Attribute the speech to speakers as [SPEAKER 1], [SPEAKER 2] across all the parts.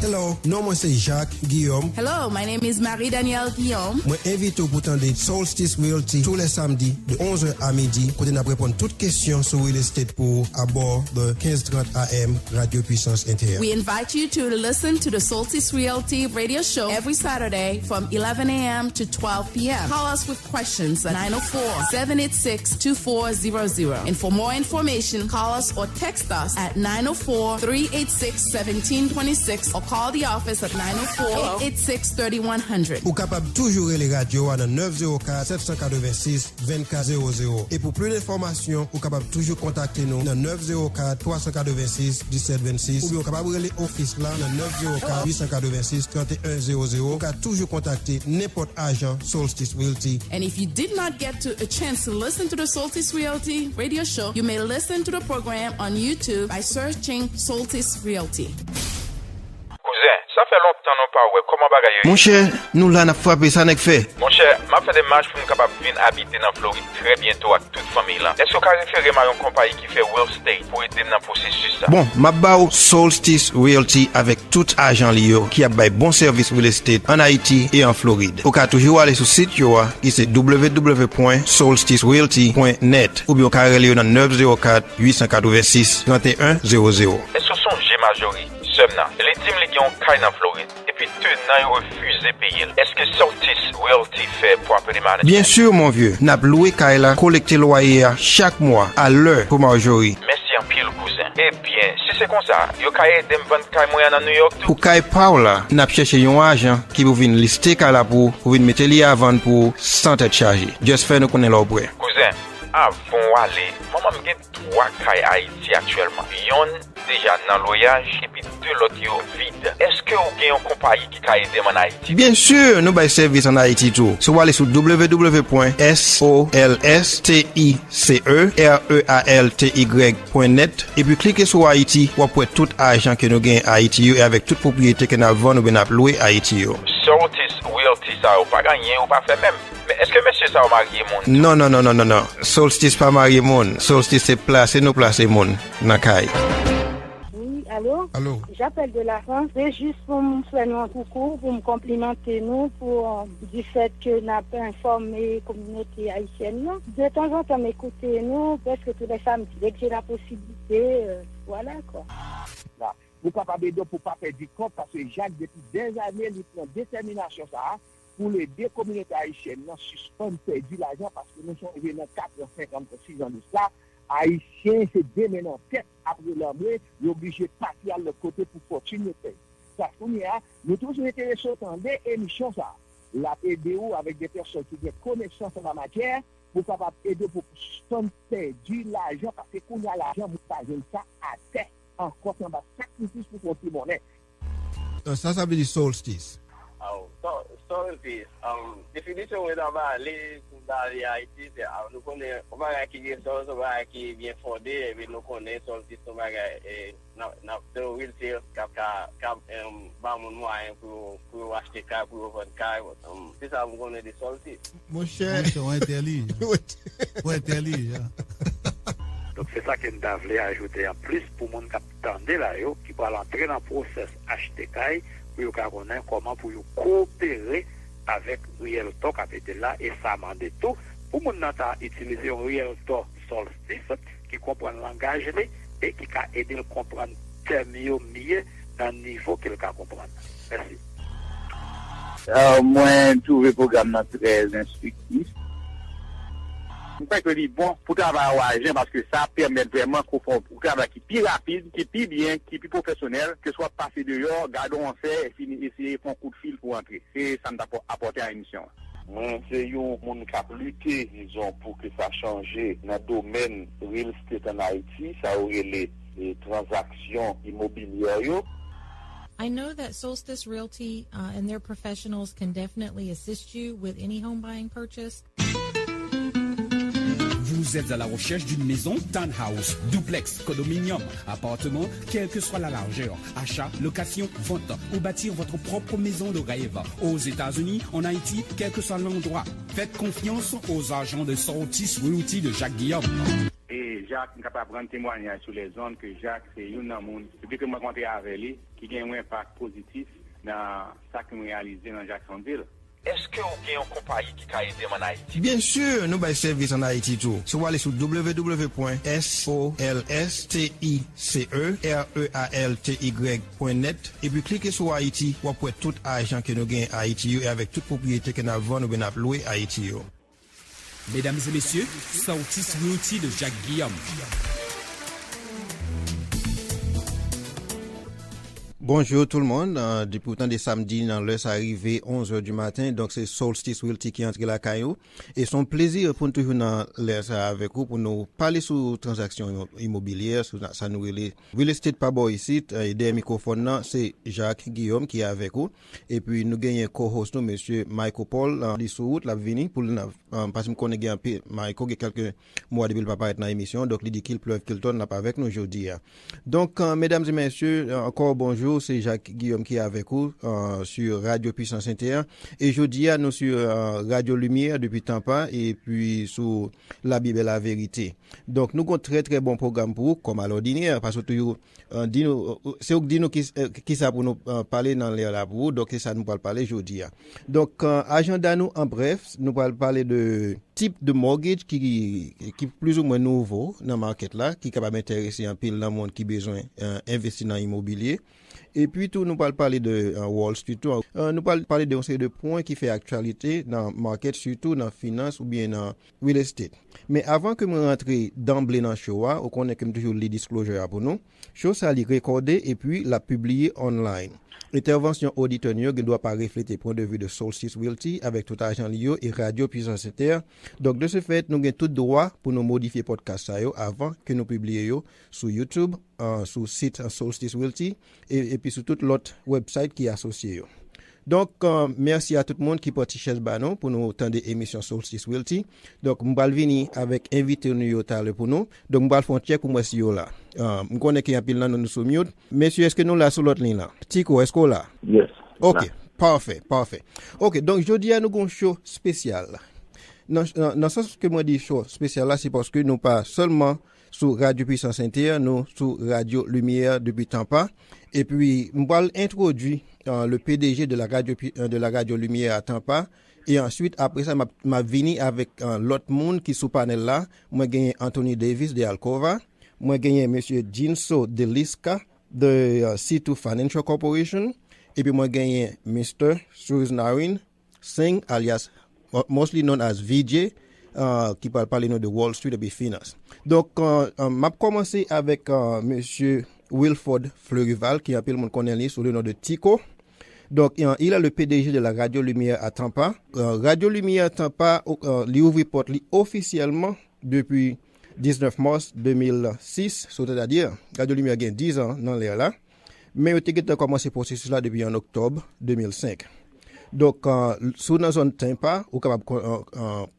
[SPEAKER 1] Hello, non moi c'est Jacques, Guillaume.
[SPEAKER 2] Hello, my name is Marie-Danielle Guillaume.
[SPEAKER 1] Moi invite pour tendre Solstice Realty tous les samedis de 11h à midi pour nous répondre toutes questions sur real estate pour à bord de 1530 AM Radio Puissance Inter.
[SPEAKER 2] We invite you to listen to the Solstice Realty radio show every Saturday from 11 a.m. to 12 p.m. Call us with questions at 904-786-2400. And for more information, call us or text us at 904-386-1726 or call the office at 904-886-3100.
[SPEAKER 1] Ou capable toujours les radios à 904-786-2400. Et pour plus d'informations, ou capable toujours contacter nous dans 904-386-1726 ou bien capable les office là dans 904-886-3100. Ou capable toujours contacter n'importe agent Solstice Realty.
[SPEAKER 2] And if you did not get a chance to listen to the Solstice Realty radio show, you may listen to the program on YouTube by searching Solstice Realty.
[SPEAKER 3] Ça fait longtemps non pas ouais comment bagaille.
[SPEAKER 4] Mon cher, nous là n'a frappé ça n'est fait.
[SPEAKER 3] Mon cher, m'a fait des marches pour nous capable venir habiter dans Floride très bientôt avec toute famille là. Est-ce que vous référez à une compagnie qui fait real estate pour aider dans le processus ça?
[SPEAKER 4] Bon, m'a bao Solstice Realty avec tout agent lié qui a bail bon service real estate en Haïti et en Floride. Ou ka toujours aller sur site yo qui c'est www.solsticerealty.net ou bien ka relé dans 904 886 3100.
[SPEAKER 3] Est-ce que son G majorité Semna, les teams qui ont caille dans Floride et puis tenant refusé payer. Est-ce que Solstice Realty fait pour appeler management?
[SPEAKER 4] Bien sûr mon vieux, n'a loué caille là, collecter loyer chaque mois à l'heure pour majorité.
[SPEAKER 3] Merci en pile cousin. Eh bien, si c'est comme ça, yo caille dem vendre caille moyen dans New York.
[SPEAKER 4] Pour caille Paula, n'a cherché un agent qui vous vient lister caille là pour venir mettre li à vendre pour sans être chargé. Juste faire nous connaître leur prêt.
[SPEAKER 3] Cousin, avant aller, maman me gagne 3 cailles Haïti actuellement. Yon déjà dans loyage et puis 2 l'autre yo vide. Est-ce que vous avez une compagnie qui a aidé en Haïti?
[SPEAKER 4] Bien sûr, nous avons service en Haïti tout. So aller sur www.solsticerealty.net et puis cliquez sur Haïti pour avoir tout argent que nous gagnons à Haïti et avec toute propriété que nous avons loué à Haïti.
[SPEAKER 3] Solstice Realty ça ou pas gagné ou pas fait même. Mais est-ce que monsieur ça a marié mon?
[SPEAKER 4] Non. Solstice pas marié mon. Solstice c'est placer nous placer mon dans caille.
[SPEAKER 5] Allô?
[SPEAKER 1] Allô?
[SPEAKER 5] J'appelle de la France. C'est juste pour me faire un coucou, pour me complimenter nous, pour du fait que nous avons informé la communauté haïtienne. De temps en temps, m'écouter nous, parce que tous les samedis, dès que j'ai la possibilité, voilà quoi.
[SPEAKER 6] Vous ne pouvez pas pour faire du compte parce que Jacques, depuis des années, il prend détermination ça pour les deux communautés haïtiennes suspendre perdu l'argent parce que nous sommes arrivés dans 456 ans de ça. Haïtiens, c'est des men en tête après l'armée, ils sont obligés de partir à l'autre côté pour continuer de payer. Ça fait nous tous intéressés dans des émissions, ça. La PDO avec des personnes qui ont des connaissances en la matière pour capable aider pour suspendre perdu l'argent parce que quand il y a l'argent, vous ne ça à terre. Encore un sacrifice pour votre monnaie.
[SPEAKER 1] Ça veut dire Solstice.
[SPEAKER 7] Solstice. Définition de les Haïti, nous connaissons qui est qui est bien fondé et nous connaissons Solstice pour acheter car pour vendre car. C'est ça vous connaissez des Solstice.
[SPEAKER 8] Mon cher, on interdit.
[SPEAKER 9] Donc c'est ça que nous devons ajouter en plus pour les gens qui attendent là, qui vont entrer dans le process acheter caille pour connaître comment pour coopérer avec Realtor qui était là et ça demande tout pour les gens qui utiliser un Realtor Solstice qui comprend le langage et qui peut aider à comprendre mieux dans le niveau qu'il peut comprendre. Merci.
[SPEAKER 10] Moi, je trouve le programme très instructif. Je crois que c'est bon pour travailler parce que ça permet vraiment qu'on fasse un travail qui est plus rapide, qui est plus bien, qui est plus professionnel, que ce soit passé dehors, gardons on fait et essayer de faire un coup de fil pour entrer. C'est ça nous apporter à l'émission.
[SPEAKER 11] C'est un monde qui a lutté, disons, pour que ça change dans le domaine real estate en Haïti, ça aurait les transactions immobilières.
[SPEAKER 12] I know that Solstice Realty and their professionals can definitely assist you with any home buying purchase.
[SPEAKER 13] Vous êtes à la recherche d'une maison, townhouse, duplex, condominium, appartement, quelle que soit la largeur, achat, location, vente ou bâtir votre propre maison de rêve. Aux États-Unis, en Haïti, quel que soit l'endroit. Faites confiance aux agents de Solstice Realty de Jacques Guillaume.
[SPEAKER 10] Et Jacques, impact, capable de prendre témoignage sur les zones que Jacques, c'est une dans le monde. Depuis que je rencontré avec lui, qui a un impact positif dans ça que nous réalisons dans Jacksonville.
[SPEAKER 3] Est-ce que vous avez une compagnie qui a aidé en Haïti?
[SPEAKER 4] Bien sûr, nous avons service en Haïti tout. Si vous allez sur www.solsticerealty.net et puis cliquez sur Haïti, vous pouvez tout argent que nous gagnons à Haïti et avec toute propriété que nous avons, nous avons loué à Haïti.
[SPEAKER 13] Mesdames et messieurs, Solstice Realty de Jacques Guillaume.
[SPEAKER 4] Bonjour tout le monde. Depuis autant de samedi, dans l'heure, c'est arrivé 11h du matin. Donc, c'est Solstice Realty qui entre la caillou. Et son plaisir pour nous toujours dans l'heure avec vous pour nous parler sur transactions immobilières, sur ça nous relie. Real Estate Pabo ici, et des microphones, c'est Jacques Guillaume qui est avec vous. Et puis, nous gagnons co-host, nous, monsieur Michael Paul, qui sur route, la vini, pour nous, parce que nous connaissons Michael, qui a quelques mois depuis le papa est dans l'émission. Donc, il dit qu'il pleuve, qu'il tourne, n'a pas avec nous aujourd'hui. Donc, mesdames et messieurs, encore bonjour. C'est Jacques Guillaume qui est avec vous sur Radio Puissance Inter. Et jeudi, nous sur Radio Lumiere depuis Tampa et puis sur la Bible et la Verite. Donc, nous avons un très très bon programme pour vous, comme à l'ordinaire, parce que c'est vous qui nous qui ça pour nous parler dans l'air là pour vous. Donc, c'est ça nous allons parler jeudi. Donc, agenda nous en bref, nous allons parler de type de mortgage qui est plus ou moins nouveau dans le market là, qui est capable d'intéresser un pile dans le monde qui a besoin d'investir dans l'immobilier. Et puis tout, nous allons parler de Wall Street. Nous allons parler de série de points qui fait actualité dans le market, surtout dans la finance ou bien dans real estate. Mais avant que nous rentrions d'emblée dans le show, on connaît comme toujours les disclosures pour nous. Show ça les recorder et puis la publier online. L'intervention auditeur ne doit pas refléter point de vue de Solstice Realty avec tout argent lié et Radio Puissance Inter. Donc de ce fait, nous avons tout droit pour nous modifier podcast avant que nous publions sur YouTube, sur le site Solstice Realty et puis sur tout l'autre website qui est associé. Donc, merci à tout le monde qui porte chaise banon pour nous tendre émission Solstice Realty. Donc, nous allons venir avec invité nous pour nous. Donc, nous allons faire un check pour moi si vous là. Je connais qu'il y a un pile là, nous sommes mute. Messieurs, est-ce que nous là sur l'autre ligne là? Tico, est-ce qu'on là?
[SPEAKER 11] Yes.
[SPEAKER 4] Ok, parfait. Ok, donc, jeudi, nous avons un show spécial. Dans le sens que moi dis show spécial là, c'est parce que nous pas seulement sur Radio Puissance Inter, nous sur Radio Lumiere depuis Tampa. Et puis, nous allons introduire le PDG de la Radio Lumiere à Tampa. Et ensuite, après ça, m'a venu avec l'autre monde qui sous panel là. Moi, j'ai Anthony Davis de Alcova. Moi, j'ai monsieur Jinso de Liska de C2 Financial Corporation. Et puis, moi, j'ai Mr. Suznarin Singh, alias mostly known as VJ, qui parle de Wall Street et de Finance. Donc, m'a commencé avec monsieur Wilford Fleurival, qui appelle mon connaît sous le nom de Tico. Donc, il est le PDG de la Radio Lumiere à Tampa. Radio Lumiere à Tampa, lui ouvre porte officiellement depuis 19 mars 2006, c'est-à-dire, Radio Lumiere a 10 ans dans l'air là. Mais il a commencé le processus là depuis en octobre 2005. Donc, sous la zone Tampa, vous êtes capable de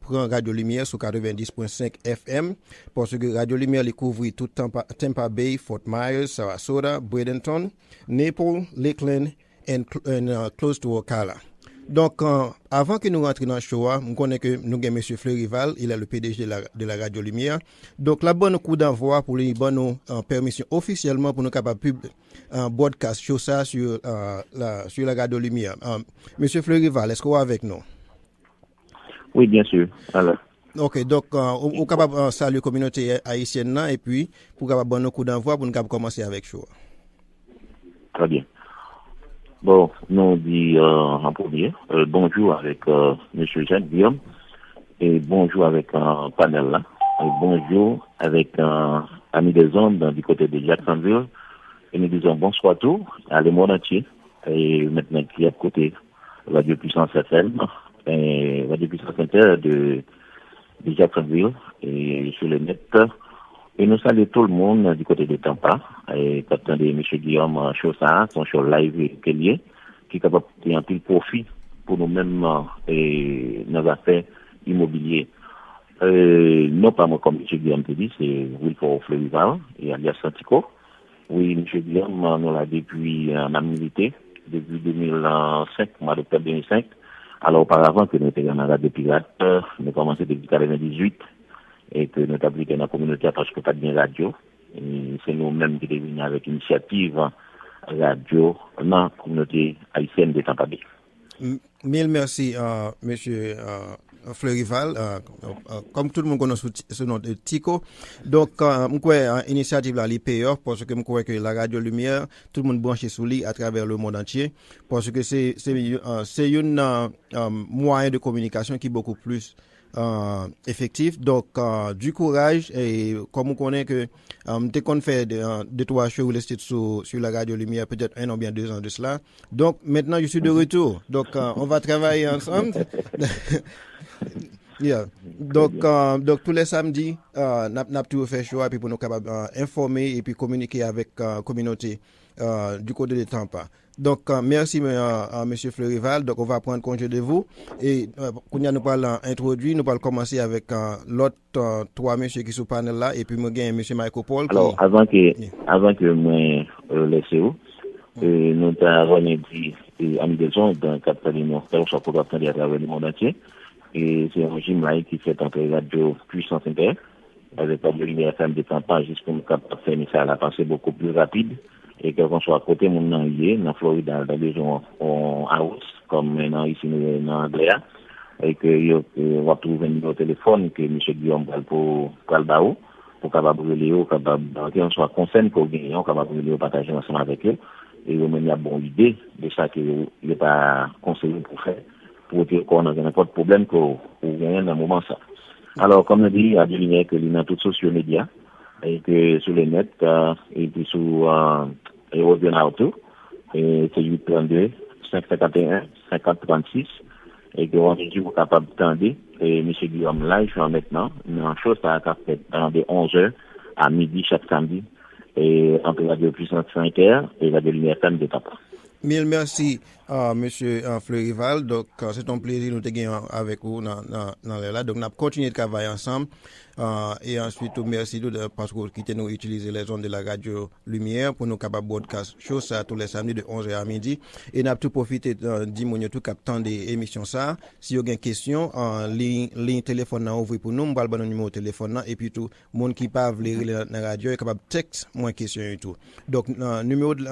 [SPEAKER 4] prendre Radio Lumiere sur 90.5 FM, parce que Radio Lumiere couvre tout Tampa Bay, Fort Myers, Sarasota, Bradenton, Naples, Lakeland, and close to Ocala. Donc, avant que nous rentrions dans le show, nous connaissons que nous avons M. Fleurival, il est le PDG de la Radio Lumiere. Donc, la bonne coup d'envoi pour les bonnes permission officiellement pour nous capables de broadcast show ça sur la Radio Lumiere. M. Fleurival, est-ce que vous êtes avec nous?
[SPEAKER 11] Oui, bien sûr. Alors.
[SPEAKER 4] Ok, donc, on est capable de saluer la communauté haïtienne là, et puis, pour capable bonne coup d'envoi pour nous capables commencer avec show.
[SPEAKER 11] Très bien. Bon, nous dit en premier, bonjour avec M. Jacques Guillaume et bonjour avec un panel là. Et bonjour avec ami des ondes du côté de Jacksonville. Et nous disons bonsoir à tous, à le monde entier. Et maintenant qui est à côté Radio Puissance FM et Radio Puissance Inter de Jacksonville et sur le net. Et nous saluons tout le monde du côté de Tampa. Et quand on dit M. Guillaume Chaussard, son show live qui est capable de un pile profit pour nous-mêmes et nos affaires immobilières. Non pas moi comme M. Guillaume te dit, c'est Wilford Fleurival et alias Santico. Oui, M. Guillaume, nous l'a depuis en amitié, depuis 2005, mois d'octobre 2005. Alors auparavant que nous étions dans la Radio Pirate, nous avons commencé depuis 1998. et que nous appliquons dans la communauté parce que pas de radio. Et c'est nous-mêmes qui devons avec initiative radio dans la communauté haïtienne de Tampa Bay.
[SPEAKER 4] Mille merci, monsieur Fleurival. Comme tout le monde connaît ce nom de Tico. Donc, je crois initiative là, les payeurs, parce que je crois que la radio Lumière, tout le monde branché sous lui à travers le monde entier, parce que c'est un moyen de communication qui est beaucoup plus effectif. Donc, du courage, et comme on connaît que dès qu'on fait deux, trois shows sur la radio Lumière, peut-être 1 ou bien 2 ans de cela. Donc, maintenant, je suis de retour. Donc, on va travailler ensemble. Yeah. Donc, tous les samedis, n'a tout fait choix puis pour nous capables informer et puis communiquer avec la communauté du côté de Tampa. Donc, merci, monsieur Fleurival. Donc, on va prendre congé de vous. Et, quand nous parlons introduit, nous allons commencer avec l'autre 3 messieurs qui sont au panel là. Et puis, moi, j'ai monsieur Michael Paul.
[SPEAKER 11] Alors, avant que moi, laisse vous, nous avons dit, à Miguelson, dans le cadre de l'Union, soit pour attendre à travers le monde entier. Et c'est un régime là qui fait entre radio Puissance Inter, avec la Lumiere FM de Tampa, juste pour nous faire ça à la pensée beaucoup plus rapide. Et qu'on soit à côté mon dans la Floride, dans la région en house, comme maintenant ici dans Andrea, et que on va trouver un numéro de téléphone que M. Guillaume va pour le pour capable brûler, capable qu'on soit concerné qu'on gagne, capable brûler, partager ensemble avec eux, et on a une bonne idée de ça qu'il n'est pas conseillé pour faire, pour dire qu'on a n'importe problème pour gagner dans un moment ça. Alors, comme on dit, à Lumière que il y a tous sociaux médias, et que sur le net, et puis sur European Auto, et c'est 832 551 5036, et que on est toujours capable d'attendre, et M. Guillaume là, je suis maintenant, une chose ça a fait de 11h à midi chaque samedi, et entre Radio Puissance Inter et Radio Lumière FM de Tampa.
[SPEAKER 4] Mille merci, monsieur Fleurival. Donc, c'est un plaisir de te avec vous dans là. Donc, on a continué de travailler ensemble. Et ensuite, merci parce que vous nous utiliser les ondes de la radio Lumière pour nous capables broadcast show ça tous les samedis de 11h à midi. Et on a tout profité de 10 minutes tout captant des émissions ça. Si vous avez une question, ligne téléphone ouvert pour nous, on va le numéro de téléphone et puis tout monde qui parle lire la radio est capable de texte moins question et tout. Donc, numéro de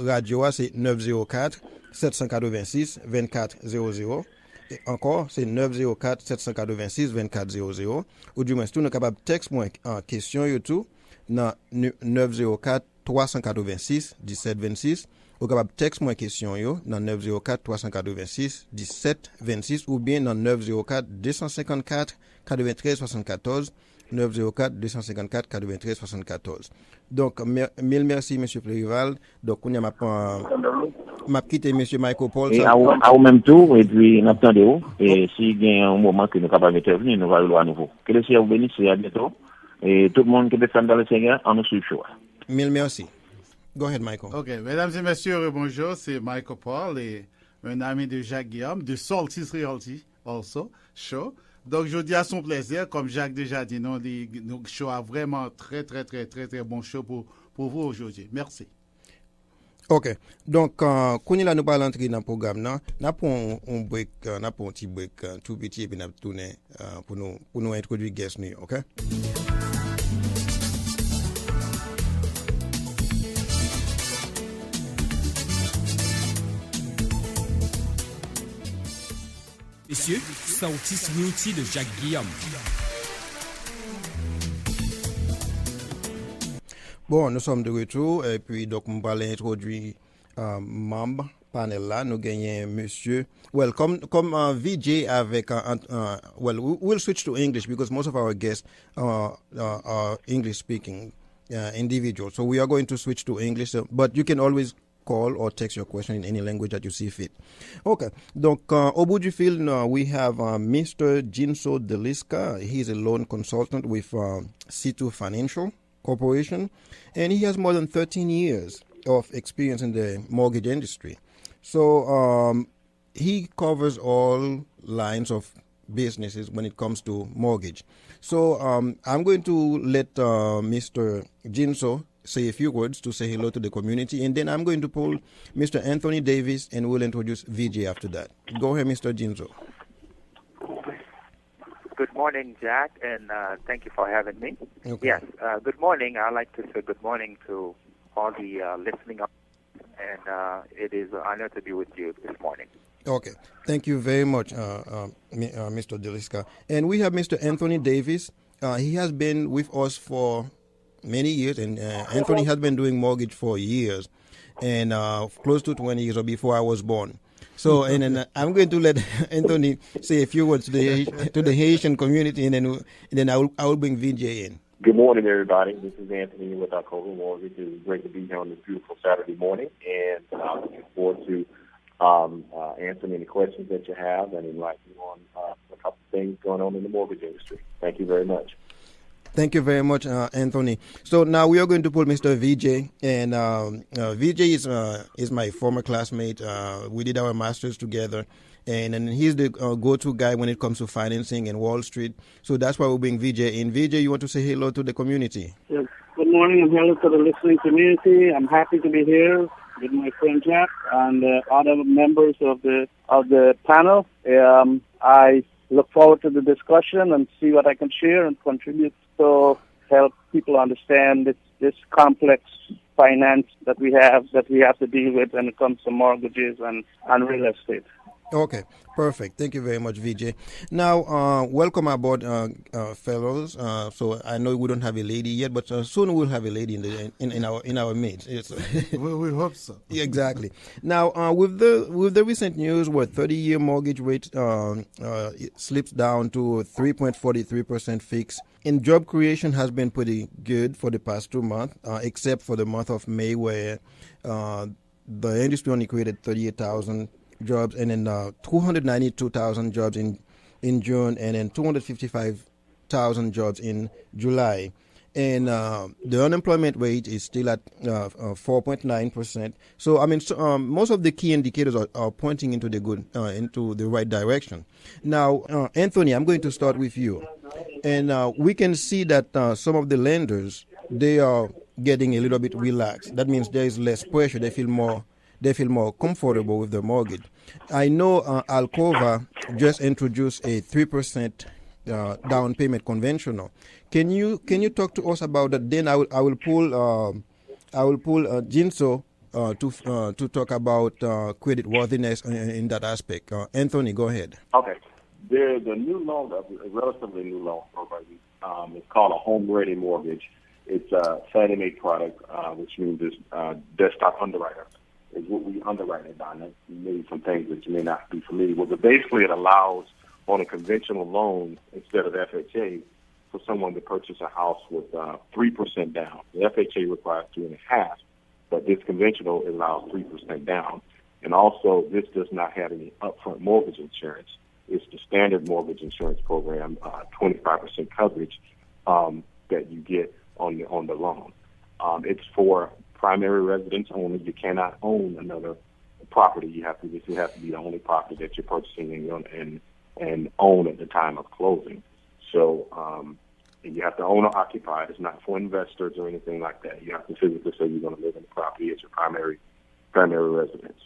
[SPEAKER 4] radio c'est 904 786 24 00. Et encore, c'est 904 786 24 00. Ou du moins, si vous êtes capable de texte moins question et tout, dans 904 386 17 26. Ou capable de texte moins question yo dans 904 386 17 26 ou bien dans 904 254 93 74. 904 254 93 74. Donc, mille merci, M. Fleurival. Donc, on m'a quitté M. Michael Paul.
[SPEAKER 11] Et à même tour, et puis, nous attendons. Et s'il y a un moment que nous sommes capables d'intervenir, nous allons à nouveau. Que le Seigneur vous bénisse et à bientôt. Et tout le monde qui est fan dans le Seigneur, on nous suit.
[SPEAKER 4] Mille merci. Go ahead, Michael.
[SPEAKER 8] OK. Mesdames et messieurs, bonjour. C'est Michael Paul et un ami de Jacques Guillaume, de Saltis Realty, also, show. Donc, je dis à son plaisir, comme Jacques déjà dit, nous show a vraiment très bon show pour vous aujourd'hui. Merci.
[SPEAKER 4] OK. Donc, quand nous allons entrer dans le programme, nous avons un petit break tout petit et puis nous allons tourner pour nous introduire guest new, OK?
[SPEAKER 13] Messieurs, Saltis Realty de Jacques Guillaume.
[SPEAKER 4] Bon, nous sommes de retour et puis donc on va introduire membre panel là. Nous gagnons monsieur. Well, comme VJ avec well, we'll switch to English because most of our guests are English speaking individuals. So we are going to switch to English, but you can always call or text your question in any language that you see fit. Okay. Donc, au bout du fil, we have Mr. Jinso Deliska. He's a loan consultant with C2 Financial Corporation, and he has more than 13 years of experience in the mortgage industry. So, he covers all lines of businesses when it comes to mortgage. So, I'm going to let Mr. Jinso say a few words to say hello to the community, and then I'm going to pull Mr. Anthony Davis, and we'll introduce VJ after that. Go ahead, Mr. Jinso.
[SPEAKER 14] Good morning, Jack, and thank you for having me.
[SPEAKER 4] Okay.
[SPEAKER 14] Yes, good morning. I'd like to say good morning to all the listening up, and it is an honor to be with you this morning.
[SPEAKER 4] Okay. Thank you very much, Mr. Deliska. And we have Mr. Anthony Davis. He has been with us for many years, and Anthony has been doing mortgage for years, and close to 20 years or before I was born. So, and then I'm going to let Anthony say a few words to the Haitian community, and then I will bring VJ in.
[SPEAKER 11] Good morning, everybody. This is Anthony with our Cover Mortgage. It is great to be here on this beautiful Saturday morning, and I'm looking forward to answering any questions that you have and enlighten you on a couple of things going on in the mortgage industry. Thank you very much.
[SPEAKER 4] Thank you very much, Anthony. So now we are going to pull Mr. VJ, and VJ is my former classmate. We did our masters together, and he's the go-to guy when it comes to financing in Wall Street. So that's why we bring VJ in. VJ, you want to say hello to the community?
[SPEAKER 15] Yes. Good morning, and hello to the listening community. I'm happy to be here with my friend Jacques and other members of the panel. I look forward to the discussion and see what I can share and contribute to help people understand this complex finance that we have to deal with when it comes to mortgages and real estate.
[SPEAKER 4] Okay, perfect. Thank you very much, VJ. Now, welcome aboard, fellows. So I know we don't have a lady yet, but soon we'll have a lady in our midst. Yes.
[SPEAKER 8] We hope so.
[SPEAKER 4] Exactly. Now, with the recent news where 30-year mortgage rate slips down to 3.43% fixed, and job creation has been pretty good for the past 2 months, except for the month of May, where the industry only created 38,000 jobs, and then 292,000 jobs in June, and then 255,000 jobs in July. And the unemployment rate is still at 4.9%. So I mean, most of the key indicators are pointing into the right direction. Now, Anthony, I'm going to start with you, and we can see that some of the lenders, they are getting a little bit relaxed. That means there is less pressure. They feel more comfortable with the mortgage. I know Alcova just introduced a 3% down payment conventional. Can you talk to us about that? Then I will pull Jinso to talk about credit worthiness in that aspect. Anthony, go ahead.
[SPEAKER 11] Okay. There's a new loan, a relatively new loan program. It's called a home ready mortgage. It's a Fannie Mae product, which means it's desktop underwriter. Is what we underwrite it on. That's maybe some things that you may not be familiar with. But basically it allows on a conventional loan instead of FHA for someone to purchase a house with 3% down. The FHA requires 2.5%, but this conventional allows 3% down. And also this does not have any upfront mortgage insurance. It's the standard mortgage insurance program, 25% coverage that you get on the loan. It's for primary residence only. You cannot own another property. You have to be the only property that you're purchasing and own at the time of closing. So you have to own or occupy it. It's not for investors or anything like that. You have to physically say you're going to live in the property as your primary residence.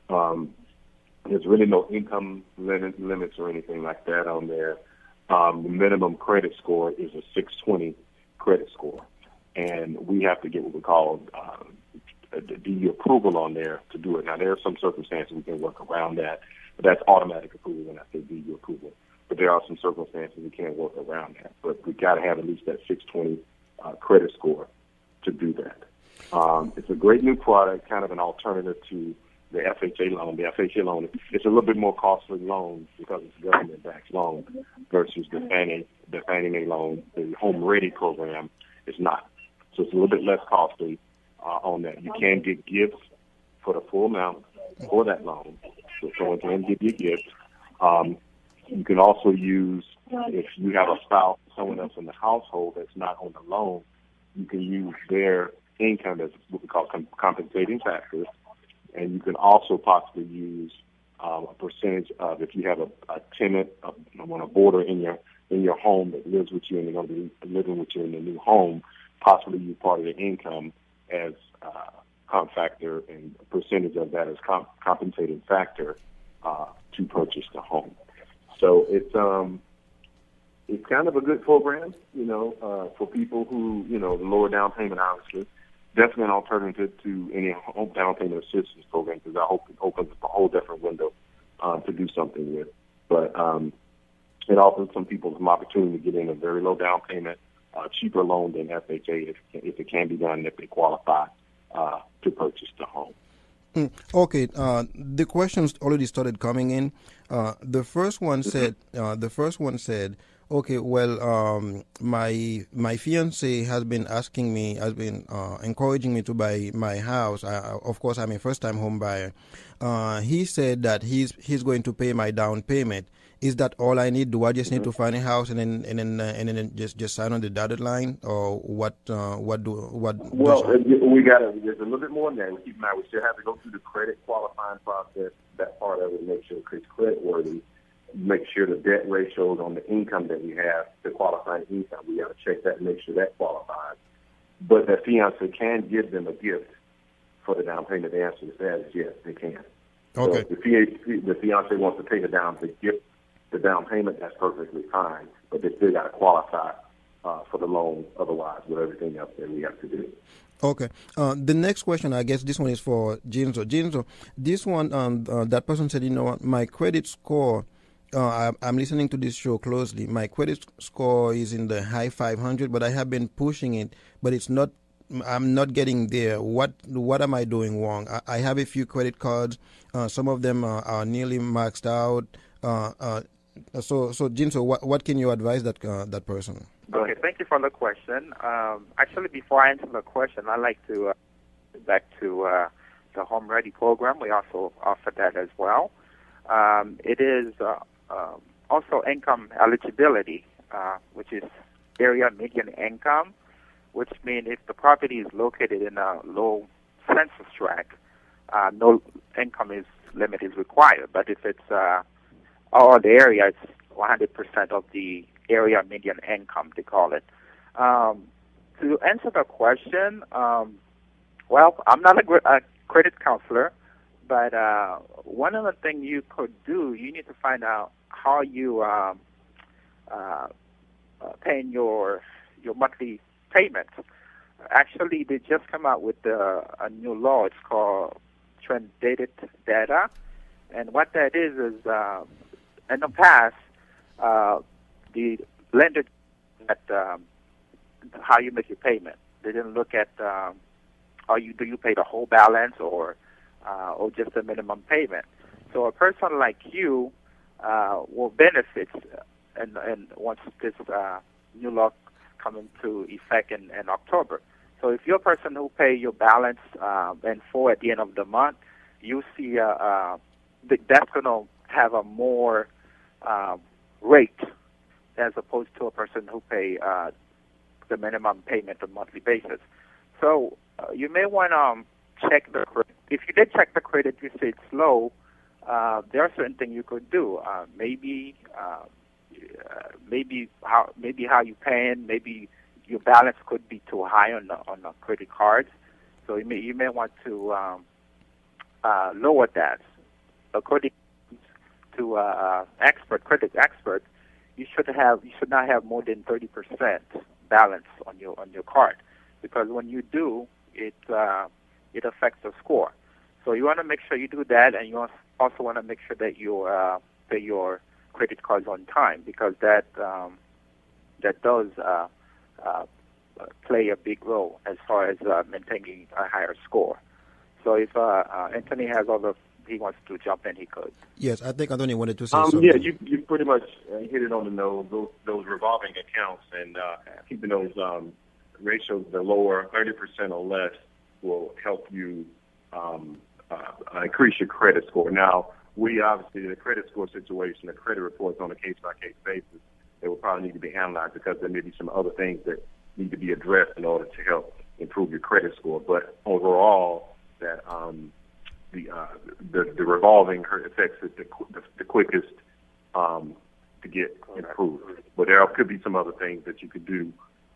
[SPEAKER 11] There's really no income limits or anything like that on there. The minimum credit score is a 620 credit score. And we have to get what we call the approval on there to do it. Now, there are some circumstances we can work around that, but that's automatic approval when I say DU approval. But there are some circumstances we can't work around that. But we got to have at least that 620 credit score to do that. It's a great new product, kind of an alternative to the FHA loan. The FHA loan, it's a little bit more costly loan because it's a government-backed loan versus the Fannie Mae loan. The Home Ready program is not. So it's a little bit less costly on that. You can get gifts for the full amount for that loan. So someone can give you a gift. You can also use, if you have a spouse, someone else in the household that's not on the loan, you can use their income as what we call compensating factors. And you can also possibly use a percentage of, if you have a tenant, a boarder in your home that lives with you and they're going to be living with you in the new home, possibly use part of the income as comp factor and a percentage of that as compensating factor to purchase the home. So it's
[SPEAKER 16] it's kind of a good program, for people who, the lower down payment, obviously. Definitely an alternative to any home down payment assistance program, because I hope it opens up a whole different window to do something with. But it offers some people some opportunity to get in a very low down payment, cheaper loan than FHA if it can be done and if they qualify to purchase the home.
[SPEAKER 4] Okay, the questions already started coming in. The first one said, okay, well, my fiance has been encouraging me to buy my house. Of course, I'm a first-time home buyer. He said that he's going to pay my down payment. Is that all I need? Do I just need to find a house and then just sign on the dotted line, or what?
[SPEAKER 16] Well, we got to. There's a little bit more than that. Keep in mind, we still have to go through the credit qualifying process. That part of it, make sure it's credit worthy. Make sure the debt ratios on the income that we have, the qualifying income, we got to check that and make sure that qualifies. But the fiance can give them a gift for the down payment. The answer to that is yes, they can.
[SPEAKER 4] Okay.
[SPEAKER 16] So if the fiance wants to pay the down payment, that's perfectly fine. But they still got to qualify for the loan, otherwise, with everything else that we have to do.
[SPEAKER 4] Okay. The next question, I guess this one is for Jinzo. Jinzo, this one, that person said, my credit score, I'm listening to this show closely. My credit score is in the high 500, but I have been pushing it, but I'm not getting there. What am I doing wrong? I have a few credit cards. Some of them are nearly maxed out. So Jinzo, what can you advise that person?
[SPEAKER 14] Okay, thank you for the question. Actually, before I answer the question, I'd like to get back to the Home Ready program. We also offer that as well. It is also income eligibility, which is area median income, which means if the property is located in a low census tract, no income limit is required. But if it's all the area, it's 100% of the area median income, they call it. To answer the question, well, I'm not a credit counselor, but one of the things you could do, you need to find out how you paying your monthly payments. Actually, they just come out with a new law. It's called Trend-Dated Data, and what that is in the past, the lender at how you make your payment. They didn't look at do you pay the whole balance or just the minimum payment. So a person like you will benefit, and once this new law come into effect in October. So if you're a person who pay your balance in full at the end of the month, you see that's going to have a more rate as opposed to a person who pay the minimum payment on a monthly basis. So you may want to check the credit. If you did check the credit, you say it's low, there are certain things you could do. Maybe how you paying. Maybe your balance could be too high on the credit cards. So you may want to lower that. According to credit expert, you should not have more than 30% balance on your card, because when you do, it affects the score. So you want to make sure you do that, and you also want to make sure that you pay your credit cards on time, because that does play a big role as far as maintaining a higher score. So if Anthony has he wants to jump in, he could.
[SPEAKER 4] Yes, I think Anthony wanted to say something.
[SPEAKER 16] Yeah, you pretty much hit it on the nose. Those revolving accounts and keeping those ratios the lower 30% or less will help you increase your credit score. Now, we obviously, the credit score situation, the credit reports on a case-by-case basis, they will probably need to be analyzed, because there may be some other things that need to be addressed in order to help improve your credit score. But overall, that the revolving affects it the quickest to get improved. But there could be some other things that you could do,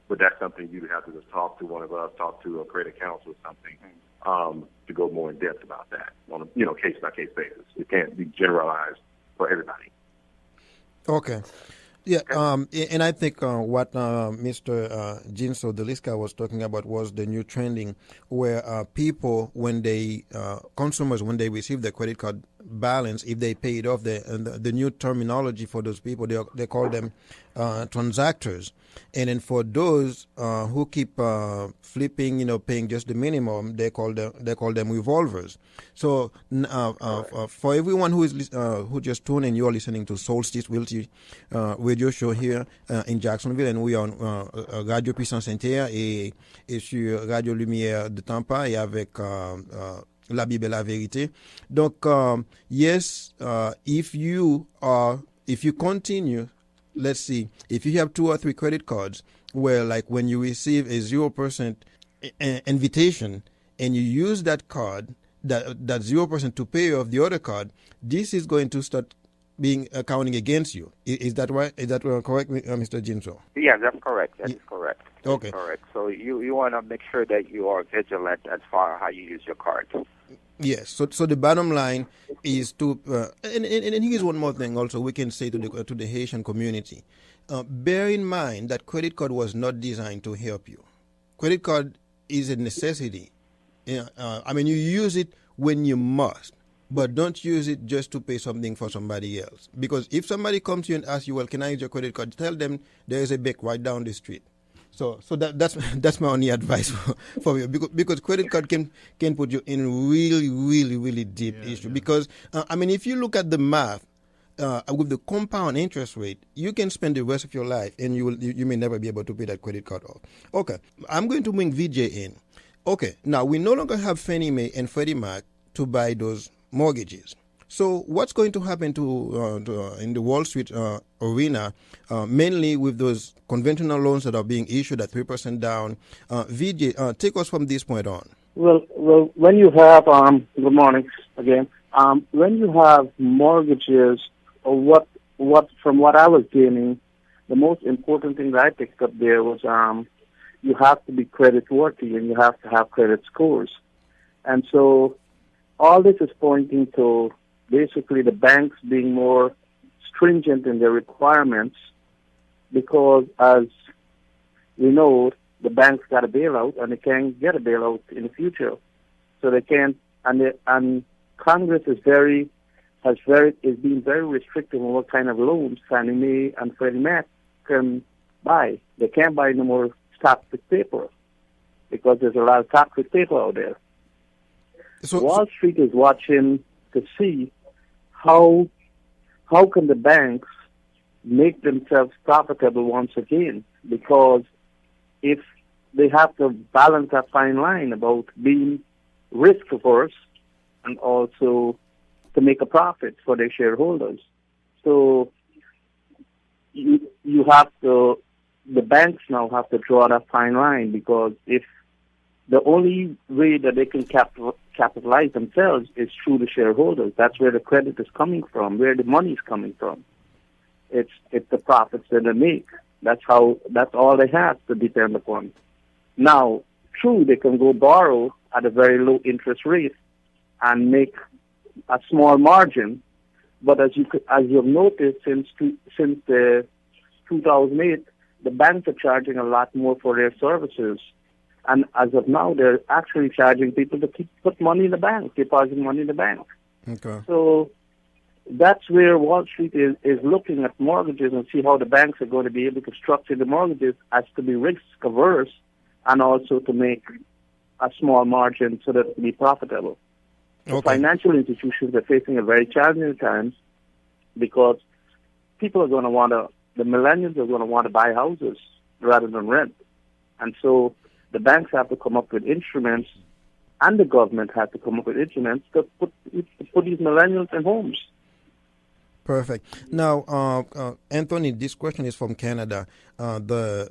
[SPEAKER 16] but that's something you would have to just talk to one of us, talk to a credit counsel or something, to go more in depth about that on a case by case basis. It can't be generalized for everybody.
[SPEAKER 4] Okay. Yeah, and I think what Mr. Jinso Deliska was talking about was the new trending where people, when they, consumers, when they receive their credit card balance, if they pay it off, the new terminology for those people, they call them transactors. And then for those who keep flipping, paying just the minimum, they call them revolvers. So for everyone who just tuned in, you are listening to Solstice Realty radio show here in Jacksonville, and we are en Radio Puissance Inter et sur Radio Lumiere de Tampa et avec La Bible et la Verite. Donc, yes, if you continue, let's see, if you have 2 or 3 credit cards where, like, when you receive a 0% invitation and you use that card, that 0% to pay off the other card, this is going to start being counting against you. Is that right? Is that correct, Mr. Jinso?
[SPEAKER 14] Yeah, that's correct. That is correct.
[SPEAKER 4] Okay.
[SPEAKER 14] Correct. So you want to make sure that you are vigilant as far as how you use your cards.
[SPEAKER 4] Yes. So the bottom line is to, and here's one more thing also we can say to the Haitian community. Bear in mind that credit card was not designed to help you. Credit card is a necessity. I mean, you use it when you must, but don't use it just to pay something for somebody else. Because if somebody comes to you and asks you, well, can I use your credit card? Tell them there is a bank right down the street. So that's my only advice for you, because credit card can put you in really deep issue. Because I mean, if you look at the math with the compound interest rate, you can spend the rest of your life and you may never be able to pay that credit card off. Okay, I'm going to bring VJ in. Okay, now we no longer have Fannie Mae and Freddie Mac to buy those mortgages. So what's going to happen to in the Wall Street arena, mainly with those conventional loans that are being issued at 3% down? VJ, take us from this point on.
[SPEAKER 15] Well, when you have good morning again. When you have mortgages, or from what I was gaining, the most important thing that I picked up there was you have to be credit worthy and you have to have credit scores, and so all this is pointing to basically the banks being more stringent in their requirements, because as we know, the banks got a bailout and they can't get a bailout in the future. So they can't, and Congress is being very restrictive on what kind of loans Fannie Mae and Freddie Mac can buy. They can't buy no more toxic paper because there's a lot of toxic paper out there. So Wall Street is watching to see how can the banks make themselves profitable once again, because if they have to balance that fine line about being risk averse and also to make a profit for their shareholders. So the banks now have to draw that fine line, because if the only way that they can capitalize themselves is through the shareholders. That's where the credit is coming from, where the money is coming from. It's the profits that they make. That's all they have to depend upon. Now, true, they can go borrow at a very low interest rate and make a small margin, but as you've noticed since 2008, the banks are charging a lot more for their services. And as of now, they're actually charging people to put money in the bank, deposit money in the bank. Okay. So that's where Wall Street is looking at mortgages and see how the banks are going to be able to structure the mortgages as to be risk averse and also to make a small margin so that it can be profitable. Okay. Financial institutions are facing a very challenging time because people are going to the millennials are going to want to buy houses rather than rent. And so the banks have to come up with instruments, and the government has to come up with instruments to put these millennials in homes.
[SPEAKER 4] Perfect. Now, Anthony, this question is from Canada. The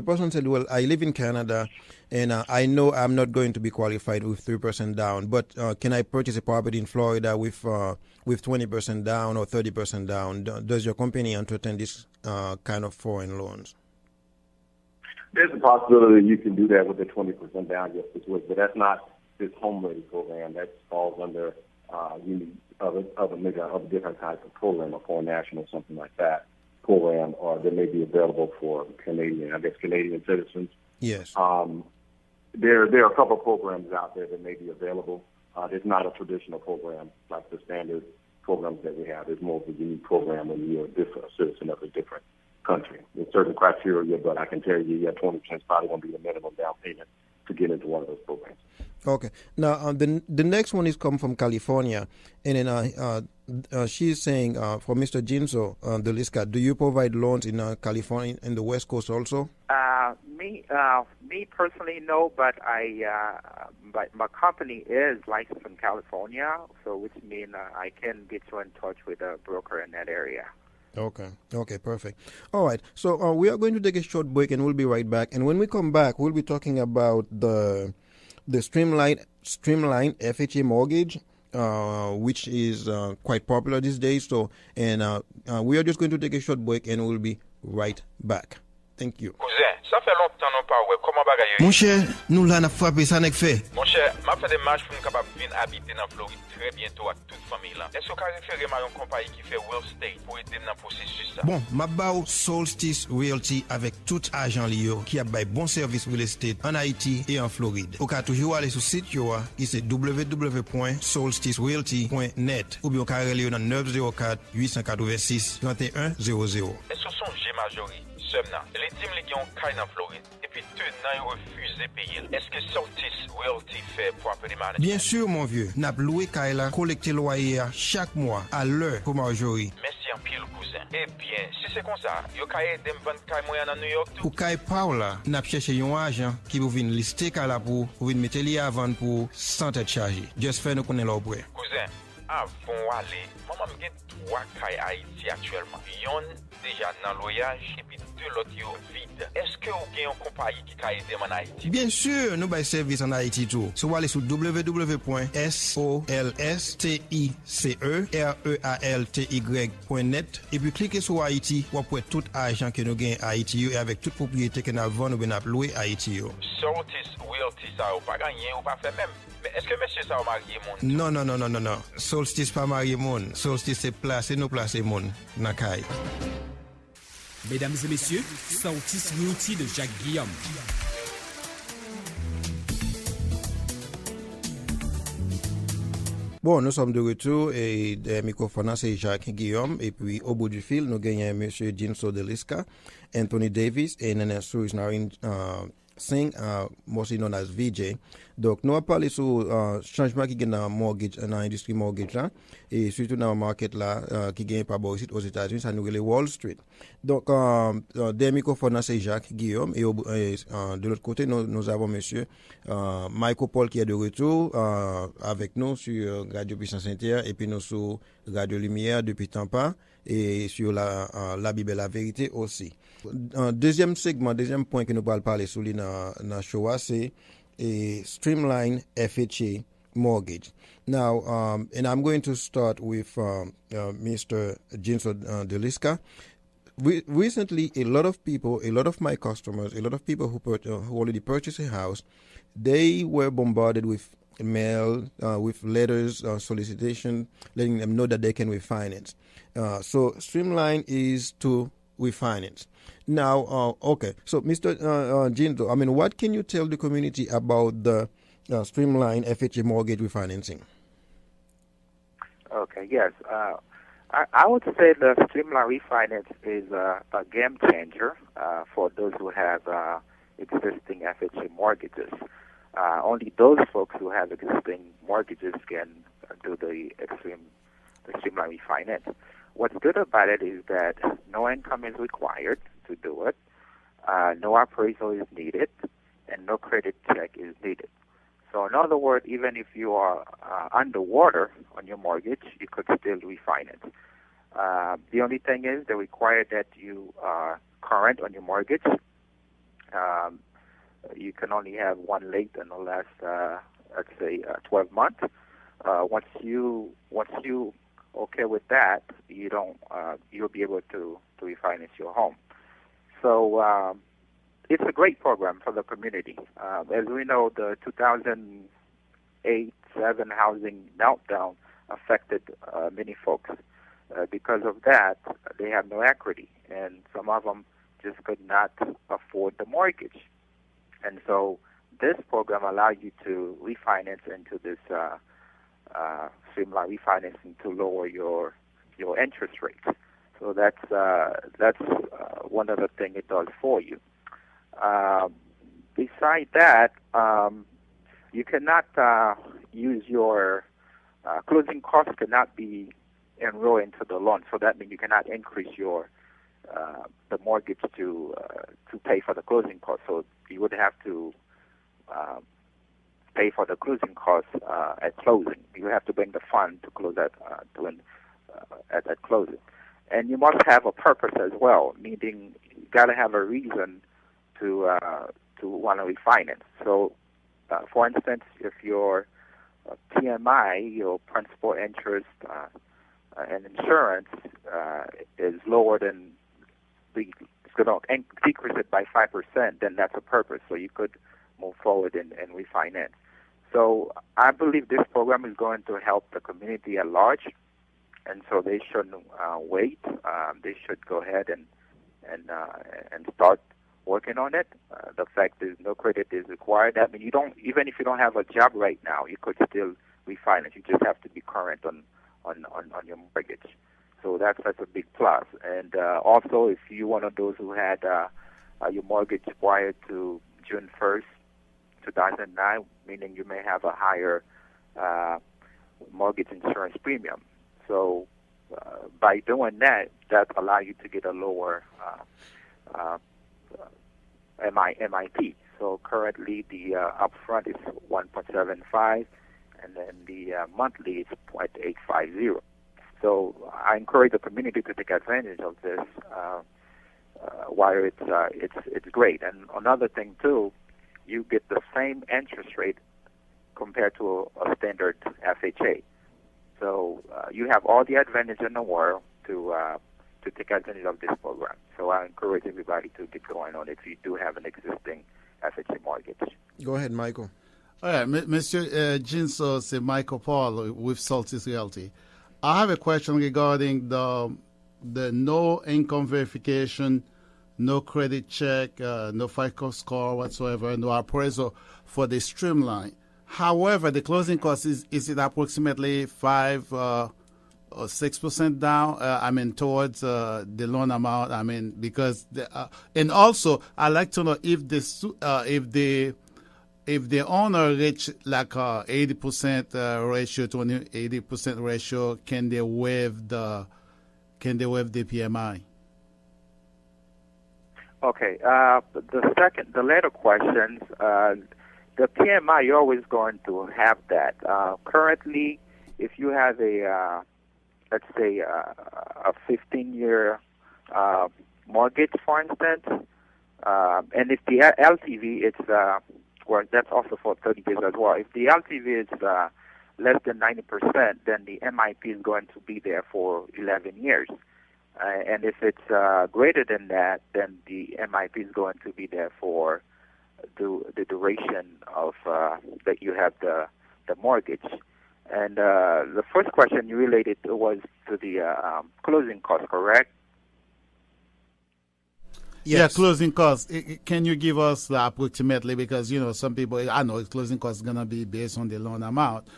[SPEAKER 4] person said, well, I live in Canada, and I know I'm not going to be qualified with 3% down, but can I purchase a property in Florida with 20% down or 30% down? Does your company entertain this kind of foreign loans?
[SPEAKER 16] There's a possibility you can do that with the 20% down just as well, but that's not this home ready program. That falls under other different types of program, a foreign national, something like that. program that may be available for Canadian citizens.
[SPEAKER 4] Yes.
[SPEAKER 16] There are a couple of programs out there that may be available. It's not a traditional program like the standard programs that we have. It's more of a unique program when you're a citizen of a different country. There's certain criteria, but I can tell you, 20% is probably going to be the minimum down payment to get into one of those programs.
[SPEAKER 4] Okay. Now, the next one is come from California, and then she's saying for Mr. Jinso Deliska, do you provide loans in California and the West Coast also?
[SPEAKER 14] Me personally, no, but but my company is licensed in California, so which means I can get you in touch with a broker in that area.
[SPEAKER 4] Okay, perfect. All right, so we are going to take a short break, and we'll be right back. And when we come back, we'll be talking about the streamlined FHA mortgage, which is quite popular these days. So, and we are just going to take a short break, and we'll be right back. Thank you.
[SPEAKER 3] Cousin, ça fait longtemps non pas ouais. Comment bagaille?
[SPEAKER 1] Mon cher, nous là n'a frappé ça n'est fait.
[SPEAKER 3] Mon cher, m'a fait des marches pour capable venir habiter dans Floride très bientôt avec toute famille là. Est-ce que vous référez à une compagnie qui fait real estate pour aider dans le processus ça?
[SPEAKER 1] Bon, m'a bao Solstice Realty avec tout agent lié qui a bay bon service real estate en Haïti et en Floride. Ou ka toujours aller sur site yo qui c'est www.solsticerealty.net ou bien ka relé dans 904 886 3100.
[SPEAKER 3] Est-ce que son G majorité les teams qui ont caille dans Floride et puis tenant refusé payer. Est-ce que Solstice Realty fait pour appeler manager?
[SPEAKER 1] Bien sûr mon vieux, n'a loué caille là, collecter loyer chaque mois à l'heure pour Marjorie.
[SPEAKER 3] Merci en pile cousin. Eh bien, si c'est comme ça, yo caille dem vendre caille moyen dans New York tout.
[SPEAKER 1] Pour caille Paula, n'a cherché un agent qui vous vient lister caille là pour venir mettre li à vendre pour sans être chargé. Juste faire nous connaître l'aubre.
[SPEAKER 3] Cousin, avant aller, maman me gen 3 caille Haïti actuellement. Yon déjà dans loyage et puis l'autre vide. Est-ce que vous avez une compagnie qui a aidé en Haïti?
[SPEAKER 1] Bien sûr, nous avons service en Haïti tout. So, vous allez sur www.solsticerealty.net et puis cliquez sur Haïti pour avoir tout argent que nous gagnons à Haïti et avec toute propriété que nous avons nous avons loué à Haïti.
[SPEAKER 3] Solstice Realty, ça n'a pas gagné ou pas fait même. Mais est-ce que monsieur ça a marié mon?
[SPEAKER 1] Non. Solstice pas marié mon. Solstice c'est placer nous placer mon dans caille.
[SPEAKER 13] Mesdames et messieurs, Solstice Realty de Jacques Guillaume.
[SPEAKER 4] Bon, nous sommes de retour et le microphone c'est Jacques Guillaume et puis au bout du fil nous gagnons monsieur Jinso Deliska, Anthony Davis et Nene Suris Narin Singh, mostly known as VJ. Donc, nous allons parler sur changement qui est dans mortgage, dans l'industrie mortgage là, et surtout dans le market là, qui gagne par ici aux États-Unis, ça nous relève Wall Street. Donc, des microphones, c'est Jacques Guillaume, et de l'autre côté, nous avons monsieur Michael Paul qui est de retour avec nous sur Radio Puissance Inter, et puis nous sur Radio Lumiere depuis Tampa, et sur la Bible et la Vérité aussi. Deuxième segment, deuxième point que nous allons parler sur le show, c'est streamline FHA mortgage. Now, and I'm going to start with Mr. Jinso Deliska. Recently, a lot of people, a lot of my customers, a lot of people who already purchased a house, they were bombarded with mail, with letters, solicitation, letting them know that they can refinance. So streamline is to refinance. Now, okay. So, Mr. Jinso, I mean, what can you tell the community about the streamline FHA mortgage refinancing?
[SPEAKER 14] Okay, yes. I would say the streamline refinance is a game changer for those who have existing FHA mortgages. Only those folks who have existing mortgages can do the streamline refinance. What's good about it is that no income is required to do it, no appraisal is needed, and no credit check is needed. So in other words, even if you are underwater on your mortgage, you could still refinance. The only thing is they require that you are current on your mortgage. You can only have one late in the last, let's say, 12 months. Once you okay with that, you'll be able to refinance your home. So it's a great program for the community. As we know, the 2008-7 housing meltdown affected many folks. because of that, they have no equity, and some of them just could not afford the mortgage. And so this program allows you to refinance into this streamline refinancing to lower your interest rates. So that's one of the things it does for you. Besides that, you cannot use your closing costs cannot be enrolled into the loan. So that means you cannot increase your the mortgage to pay for the closing costs. So you would have to pay for the closing costs at closing. You have to bring the fund to close at closing, and you must have a purpose as well. Meaning, you got to have a reason to want to refinance. So, for instance, if your PMI, your principal, interest, and insurance is lower than it's going to decrease it by 5%, then that's a purpose. So you could move forward and refinance. So I believe this program is going to help the community at large, and so they shouldn't wait. They should go ahead and start working on it. The fact is, no credit is required. I mean, even if you don't have a job right now, you could still refinance. You just have to be current on your mortgage. So that's a big plus. And also, if you're one of those who had your mortgage prior to June 1st, 2009, meaning you may have a higher mortgage insurance premium. So by doing that, that allows you to get a lower MIP. So currently the upfront is 1.75, and then the monthly is 0.850. So I encourage the community to take advantage of this while it's great. And another thing too, you get the same interest rate compared to a standard FHA. So you have all the advantage in the world to take advantage of this program. So I encourage everybody to get going on it if you do have an existing FHA mortgage.
[SPEAKER 4] Go ahead, Michael.
[SPEAKER 8] All right, Mr. Jinso, c'est Michael Paul with Soltis Realty. I have a question regarding the no income verification, no credit check, no FICO score whatsoever, no appraisal for the streamline. However, the closing cost is it approximately 5 or 6% down? Towards the loan amount. Because and also I'd like to know if the owner reach like 80% ratio to 80% ratio, can they waive the PMI?
[SPEAKER 14] Okay. The later questions. The PMI, you're always going to have that. Currently, if you have let's say a 15-year mortgage, for instance, and if the LTV is that's also for 30 years as well. If the LTV is less than 90%, then the MIP is going to be there for 11 years. And if it's greater than that, then the MIP is going to be there for the duration of that you have the mortgage. And the first question you related was to the closing cost, correct?
[SPEAKER 8] Yes. Yeah, closing costs. Can you give us approximately, because some people, I know closing costs is gonna be based on the loan amount,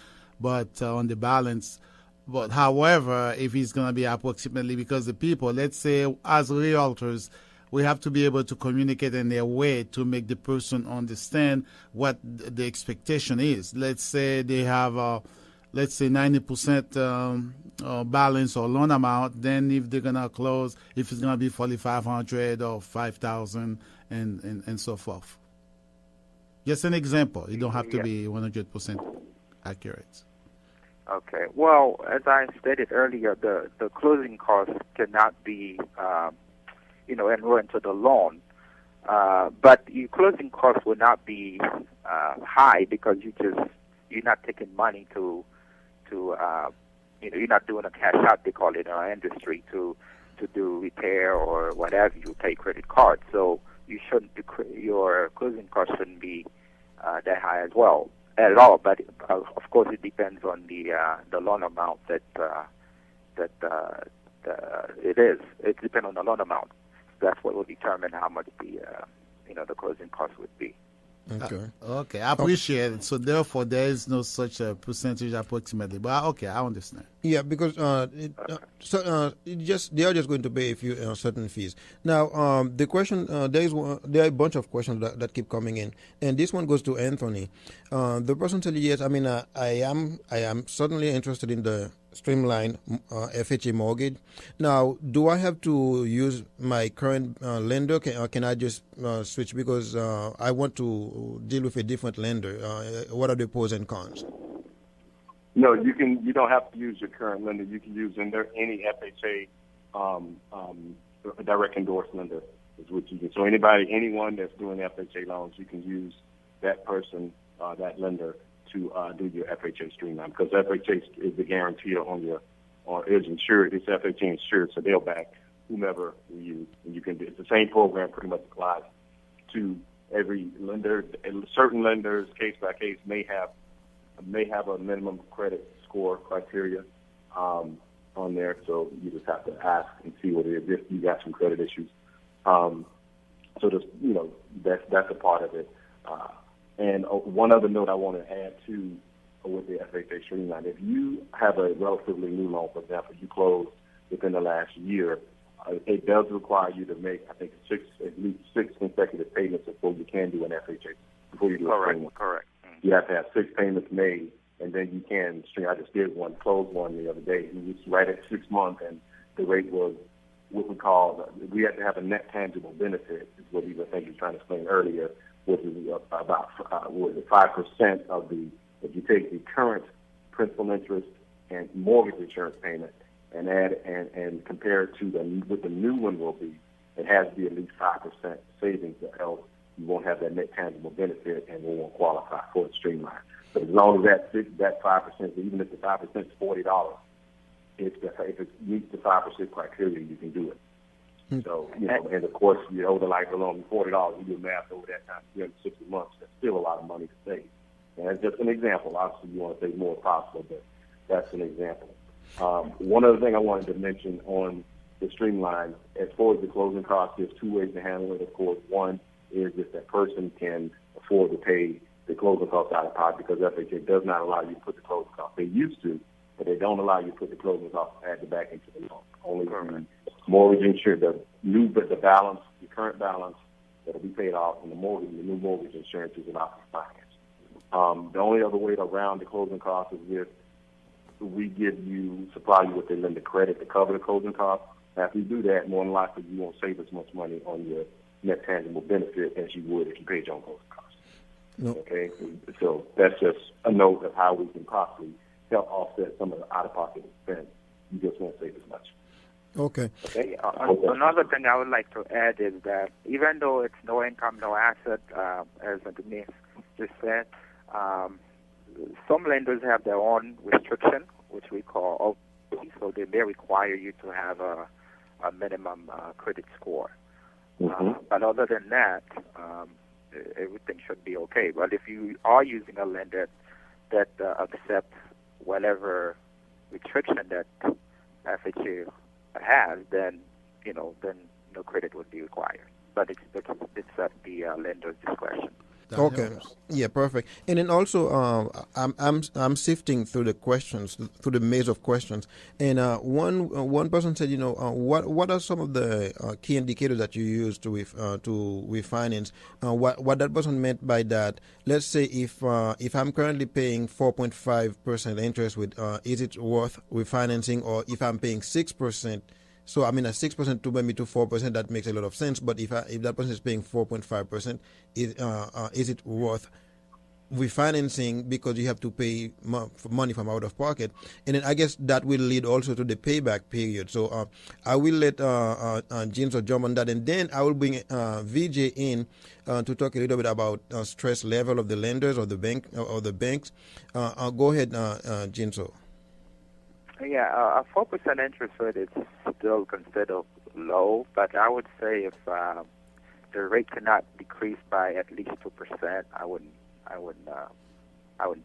[SPEAKER 8] but on the balance. But however, if it's gonna be approximately, because the people, let's say as realtors, we have to be able to communicate in a way to make the person understand what the expectation is. Let's say they have, 90% balance or loan amount. Then if they're gonna close, if it's gonna be 4,500 or 5,000, and so forth. Just an example. You don't have to be 100% accurate.
[SPEAKER 14] Okay. Well, as I stated earlier, the closing costs cannot be enrolled into the loan, but your closing costs will not be high because you're not taking money to you're not doing a cash out, they call it in our industry, to do repair or whatever. You pay credit card, so your closing costs shouldn't be that high at all. But of course, it depends on the loan amount that it is. It depends on the loan amount. That's what will determine how much the closing cost would be.
[SPEAKER 4] Okay.
[SPEAKER 8] Okay, I appreciate it. So therefore, there is no such percentage approximately. But okay, I understand.
[SPEAKER 4] Yeah, because they are just going to pay a few certain fees. Now, the question there are a bunch of questions that keep coming in, and this one goes to Anthony. The person said, "Yes, I mean, I am certainly interested in the streamlined FHA mortgage. Now, do I have to use my current lender? Can I just switch because I want to deal with a different lender? What are the pros and cons?"
[SPEAKER 16] No, you can. You don't have to use your current lender. You can use any FHA direct endorsed lender is what you can. So anyone that's doing FHA loans, you can use that person, that lender, to do your FHA streamline because FHA is the guarantee is insured. It's FHA insured, so they'll back whomever you use. And you can. It's the same program, pretty much applies to every lender. And certain lenders, case by case, may have a minimum credit score criteria on there, so you just have to ask and see what it is if you got some credit issues. So just that's a part of it. And one other note I want to add to with the FHA streamline: if you have a relatively new loan, for example, you closed within the last year, it does require you to make at least six consecutive payments before you can do an FHA. Before you do a streamline. Correct. You have to have 6 payments made, and then you can stream. I just did closed one the other day. It was right at 6 months, and the rate was what we call, we had to have a net tangible benefit, is what he was trying to explain earlier, which is about 5% of if you take the current principal interest and mortgage insurance payment and add and compare it to what the new one will be, it has to be at least 5% savings, or else you won't have that net tangible benefit and we won't qualify for the streamline. But as long as that 5%, even if the 5% is $40, if it meets the 5% criteria, you can do it. So, and of course, you owe the life alone $40. You do math over that time, 360 months. That's still a lot of money to save. And that's just an example. Obviously, you want to save more if possible, but that's an example. One other thing I wanted to mention on the streamline, as far as the closing costs, there's two ways to handle it. Of course, one is if that person can afford to pay the closing costs out of pocket, because FHA does not allow you to put the closing costs. They used to, but they don't allow you to put the closing costs add it back into the loan. Only the mortgage insurance, the balance, the current balance that will be paid off, and the new mortgage insurance is about to finance. The only other way around the closing costs is if we supply you with a lender credit to cover the closing costs. After you do that, more than likely you won't save as much money on your net tangible benefit as you would if you paid your own closing costs. No. Okay, so that's just a note of how we can possibly help offset some of the out-of-pocket expense. You just won't save as much.
[SPEAKER 4] Okay.
[SPEAKER 14] Another thing I would like to add is that even though it's no income, no asset, as Denise just said, some lenders have their own restriction, which we call OP, so they may require you to have a minimum credit score. But other than that, everything should be okay. But if you are using a lender that accepts whatever restriction that FHA has, then no credit would be required. But it's at the lender's discretion.
[SPEAKER 4] Okay. Yeah, perfect. And then also, I'm sifting through the questions, through the maze of questions, and one person said, what are some of the key indicators that you use to refinance? What that person meant by that? Let's say if I'm currently paying 4.5% interest with, is it worth refinancing? Or if I'm paying 6%. So I mean, a 6% to maybe to 4%, that makes a lot of sense. But if that person is paying 4.5%, is it worth refinancing because you have to pay money from out of pocket? And then I guess that will lead also to the payback period. So I will let James jump on that, and then I will bring VJ in to talk a little bit about stress level of the lenders or the bank or the banks. Go ahead, James.
[SPEAKER 14] Yeah, a 4% interest rate is still considered low, but I would say if the rate cannot decrease by at least 2%, I wouldn't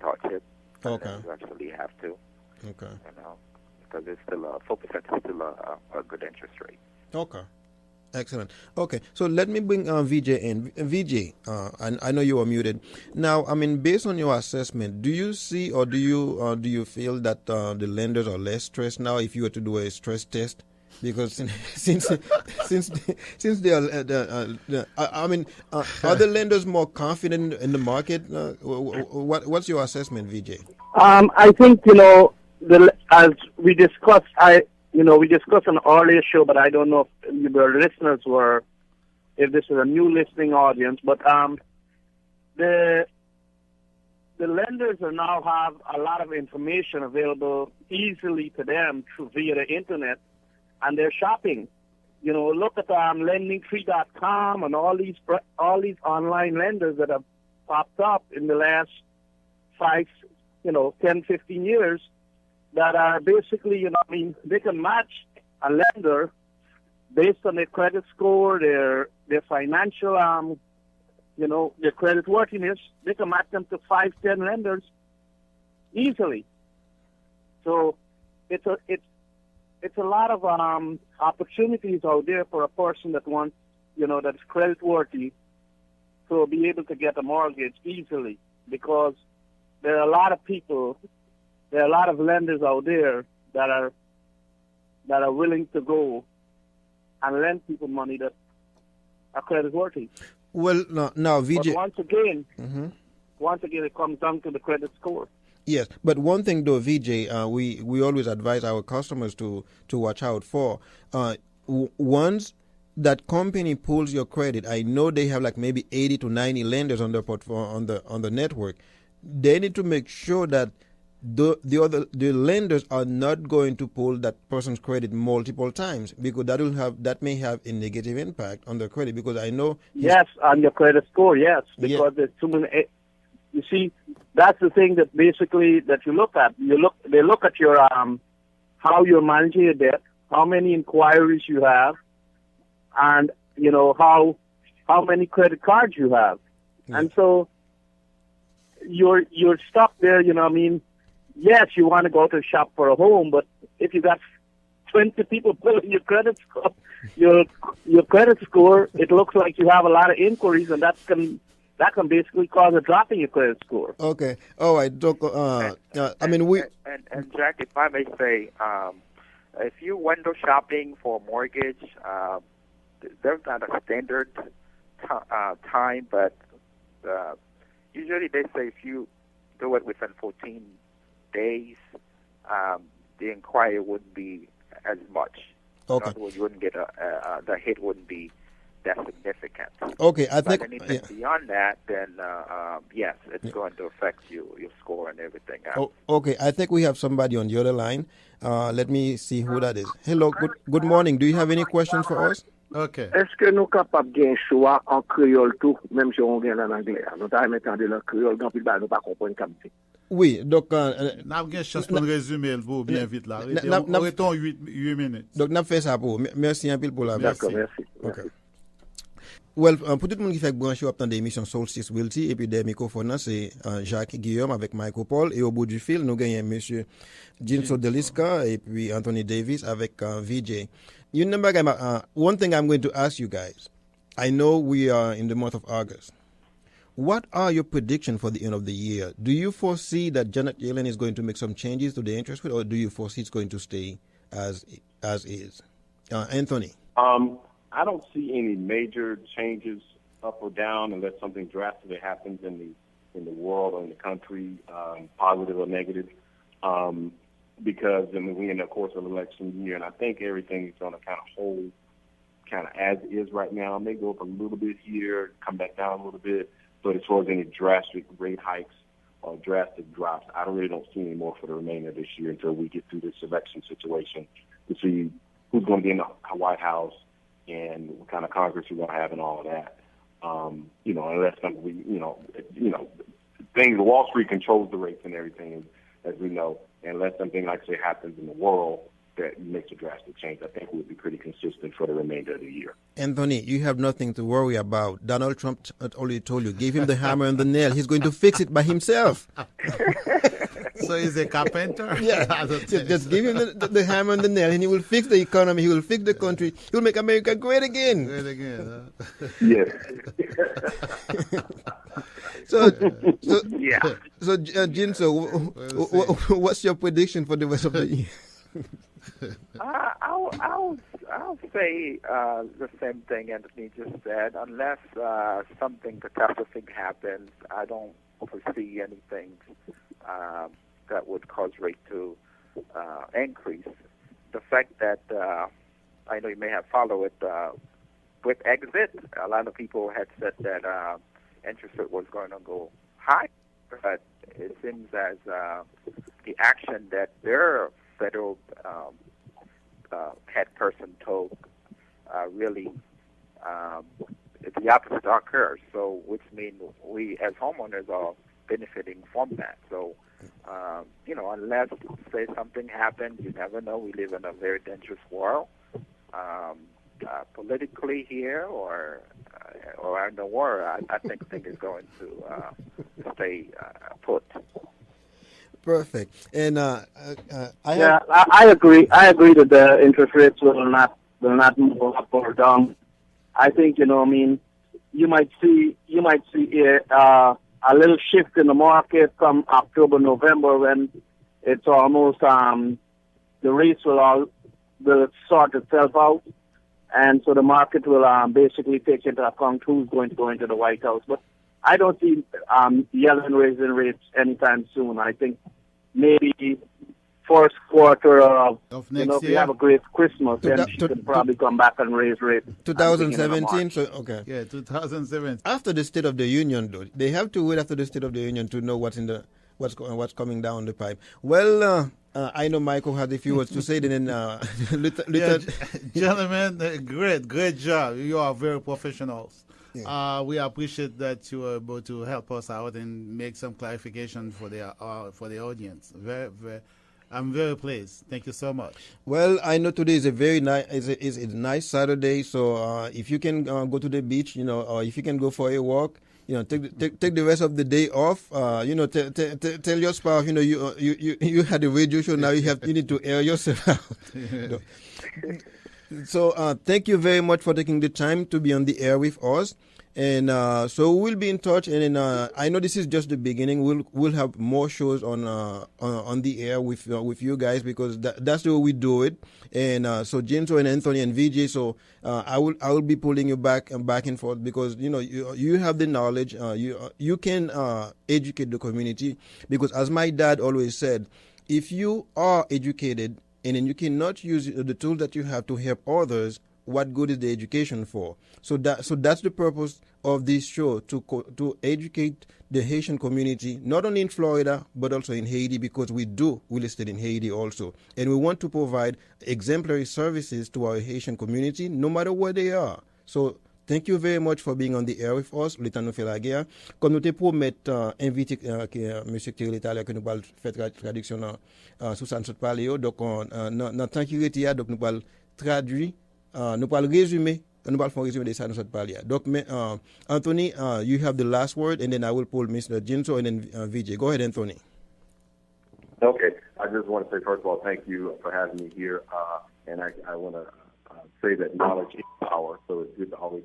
[SPEAKER 14] touch it.
[SPEAKER 4] Okay.
[SPEAKER 14] You actually have to.
[SPEAKER 4] Okay.
[SPEAKER 14] because it's still 4% is still a good interest rate.
[SPEAKER 4] Okay. Excellent. Okay, so let me bring VJ in. VJ, I know you are muted. Now, I mean, based on your assessment, do you see or do you feel that the lenders are less stressed now if you were to do a stress test? Because since they are, are the lenders more confident in the market? What's your assessment, VJ?
[SPEAKER 15] I think as we discussed, we discussed on an earlier show, but I don't know if your listeners were, if this is a new listening audience, but the lenders are now have a lot of information available easily to them via the internet, and they're shopping. Look at lendingtree.com and all these online lenders that have popped up in the last 10, 15 years. That are basically, they can match a lender based on their credit score, their financial, their credit worthiness. They can match them to 5, 10 lenders easily. So it's a lot of opportunities out there for a person that wants, that's credit worthy to be able to get a mortgage easily, because there are a lot of people. There are a lot of lenders out there that are willing to go and lend people money that are credit worthy.
[SPEAKER 4] Well, now VJ.
[SPEAKER 15] But once again, it comes down to the credit score.
[SPEAKER 4] Yes, but one thing though, VJ, we always advise our customers to watch out for. Once that company pulls your credit, I know they have like maybe 80 to 90 lenders on their portfolio on the network. They need to make sure that the lenders are not going to pull that person's credit multiple times, because that may have a negative impact on their credit. Because I know
[SPEAKER 15] on your credit score, because there's too many. You see, that's the thing that basically that you look at. They look at your how you're managing your debt, how many inquiries you have, and how many credit cards you have, and so you're stuck there. Yes, you want to go to shop for a home, but if you got 20 people pulling your credit score, your credit score, it looks like you have a lot of inquiries, and that can basically cause a drop in your credit score.
[SPEAKER 4] Okay, all right, Doc.
[SPEAKER 14] And Jack, if I may say, if you window shopping for a mortgage, there's not a standard time, but usually they say if you do it within 14 days, the inquiry wouldn't be as much.
[SPEAKER 4] Okay.
[SPEAKER 14] In other words, you wouldn't get the hit wouldn't be that significant.
[SPEAKER 4] Okay, I think
[SPEAKER 14] anything beyond that, then yes, it's going to affect your score and everything else.
[SPEAKER 4] Okay, I think we have somebody on the other line. Let me see who that is. Hello, good morning. Do you have any questions for us?
[SPEAKER 8] Okay.
[SPEAKER 6] Est-ce que nous capables de choix en créole tout, même si on vient en anglais? Nous avons entendu le créole, donc nous ne pas comprendre comme ça.
[SPEAKER 4] Oui, donc...
[SPEAKER 8] N'a pas chance pour résumer le beau bien vite là. Arrêtons 8 minutes.
[SPEAKER 4] Donc, n'a fait ça pour. Merci un peu pour la...
[SPEAKER 6] D'accord, merci.
[SPEAKER 4] Okay. Well, pour tout le monde qui fait brancher au temps de l'émission Solstice Realty, et puis des microphones, c'est Jacques, Guillaume avec Michael Paul, et au bout du fil, nous gagnons monsieur Jinso Deliska et puis Anthony Davis avec VJ. You know, one thing I'm going to ask you guys. I know we are in the month of August. What are your predictions for the end of the year? Do you foresee that Janet Yellen is going to make some changes to the interest rate, or do you foresee it's going to stay as is? Anthony?
[SPEAKER 16] I don't see any major changes up or down unless something drastically happens in the world or in the country, positive or negative. Because we're in the course of election year, and I think everything is going to kind of hold kind of as is right now. It may go up a little bit here, come back down a little bit. But as far as any drastic rate hikes or drastic drops, I really don't see any more for the remainder of this year until we get through this election situation to see who's going to be in the White House and what kind of Congress we're going to have and all of that. Unless things, Wall Street controls the rates and everything, as we know. And unless something like say happens in the world that makes a drastic change, I think we'll be pretty consistent for the remainder of the year.
[SPEAKER 4] Anthony, you have nothing to worry about. Donald Trump already told you, give him the hammer and the nail. He's going to fix it by himself.
[SPEAKER 8] So he's a carpenter?
[SPEAKER 4] Yeah. Just give him the hammer and the nail, and he will fix the economy. He will fix the country. He will make America great again.
[SPEAKER 8] Great again.
[SPEAKER 16] Yes.
[SPEAKER 4] So
[SPEAKER 9] Yeah.
[SPEAKER 4] So, Jinso, what's your prediction for the rest of the year?
[SPEAKER 14] I'll say the same thing Anthony just said. Unless something catastrophic happens, I don't foresee anything that would cause rate to increase. The fact that I know you may have followed it with exit, a lot of people had said that interest rate was going to go high, but it seems as the action that their federal head person took really the opposite occurs. So, which means we as homeowners are benefiting from that. So, unless say something happens, you never know. We live in a very dangerous world, politically here or in the war. I think things is going to stay put.
[SPEAKER 4] Perfect. And
[SPEAKER 15] I agree. I agree that the interest rates will not move up or down. I think you might see a little shift in the market from October, November, when it's almost the rates will sort itself out, and so the market will basically take into account who's going to go into the White House. But I don't see Yellen raising rates anytime soon. I think maybe first quarter of
[SPEAKER 8] next year.
[SPEAKER 15] If we have a great Christmas, then she can probably come back and raise rates.
[SPEAKER 4] 2017. So okay.
[SPEAKER 8] Yeah, 2017.
[SPEAKER 4] After the State of the Union, though, they have to wait after the State of the Union to know what's coming down the pipe. Well, I know Michael had a few words to say. Then,
[SPEAKER 8] gentlemen, great job. You are very professionals.
[SPEAKER 4] Yeah.
[SPEAKER 8] We appreciate that you were able to help us out and make some clarification for the audience. I'm very pleased. Thank you so much.
[SPEAKER 4] Well, I know today is a very nice Saturday. So if you can go to the beach, or if you can go for a walk, take the rest of the day off. Tell your spouse, you had a radio show. Now you need to air yourself out. So thank you very much for taking the time to be on the air with us. And so we'll be in touch. And I know this is just the beginning. We'll have more shows on the air with you guys, because that's the way we do it. And so James and Anthony and VJ. So I will be pulling you back and forth, because you have the knowledge. You can educate the community, because as my dad always said, if you are educated and then you cannot use the tools that you have to help others, what good is the education for? So that's the purpose of this show, to educate the Haitian community, not only in Florida but also in Haiti, because we do real estate in Haiti also, and we want to provide exemplary services to our Haitian community, no matter where they are. So thank you very much for being on the air with us. L'état nous fait la guerre. Comme nous te promet inviter monsieur qui est là que nous allons faire traduction sous ça nous parler. Donc dans temps qui retient, donc nous allons traduire, nous allons résumer. Nous allons faire un résumé de ça nous allons parler. Donc Anthony, you have the last word, and then I will pull Mr. Jinso and then VJ. Go ahead, Anthony.
[SPEAKER 16] Okay. I just want to say, first of all, thank you for having me here. And I want to say that knowledge is power, so it's good to always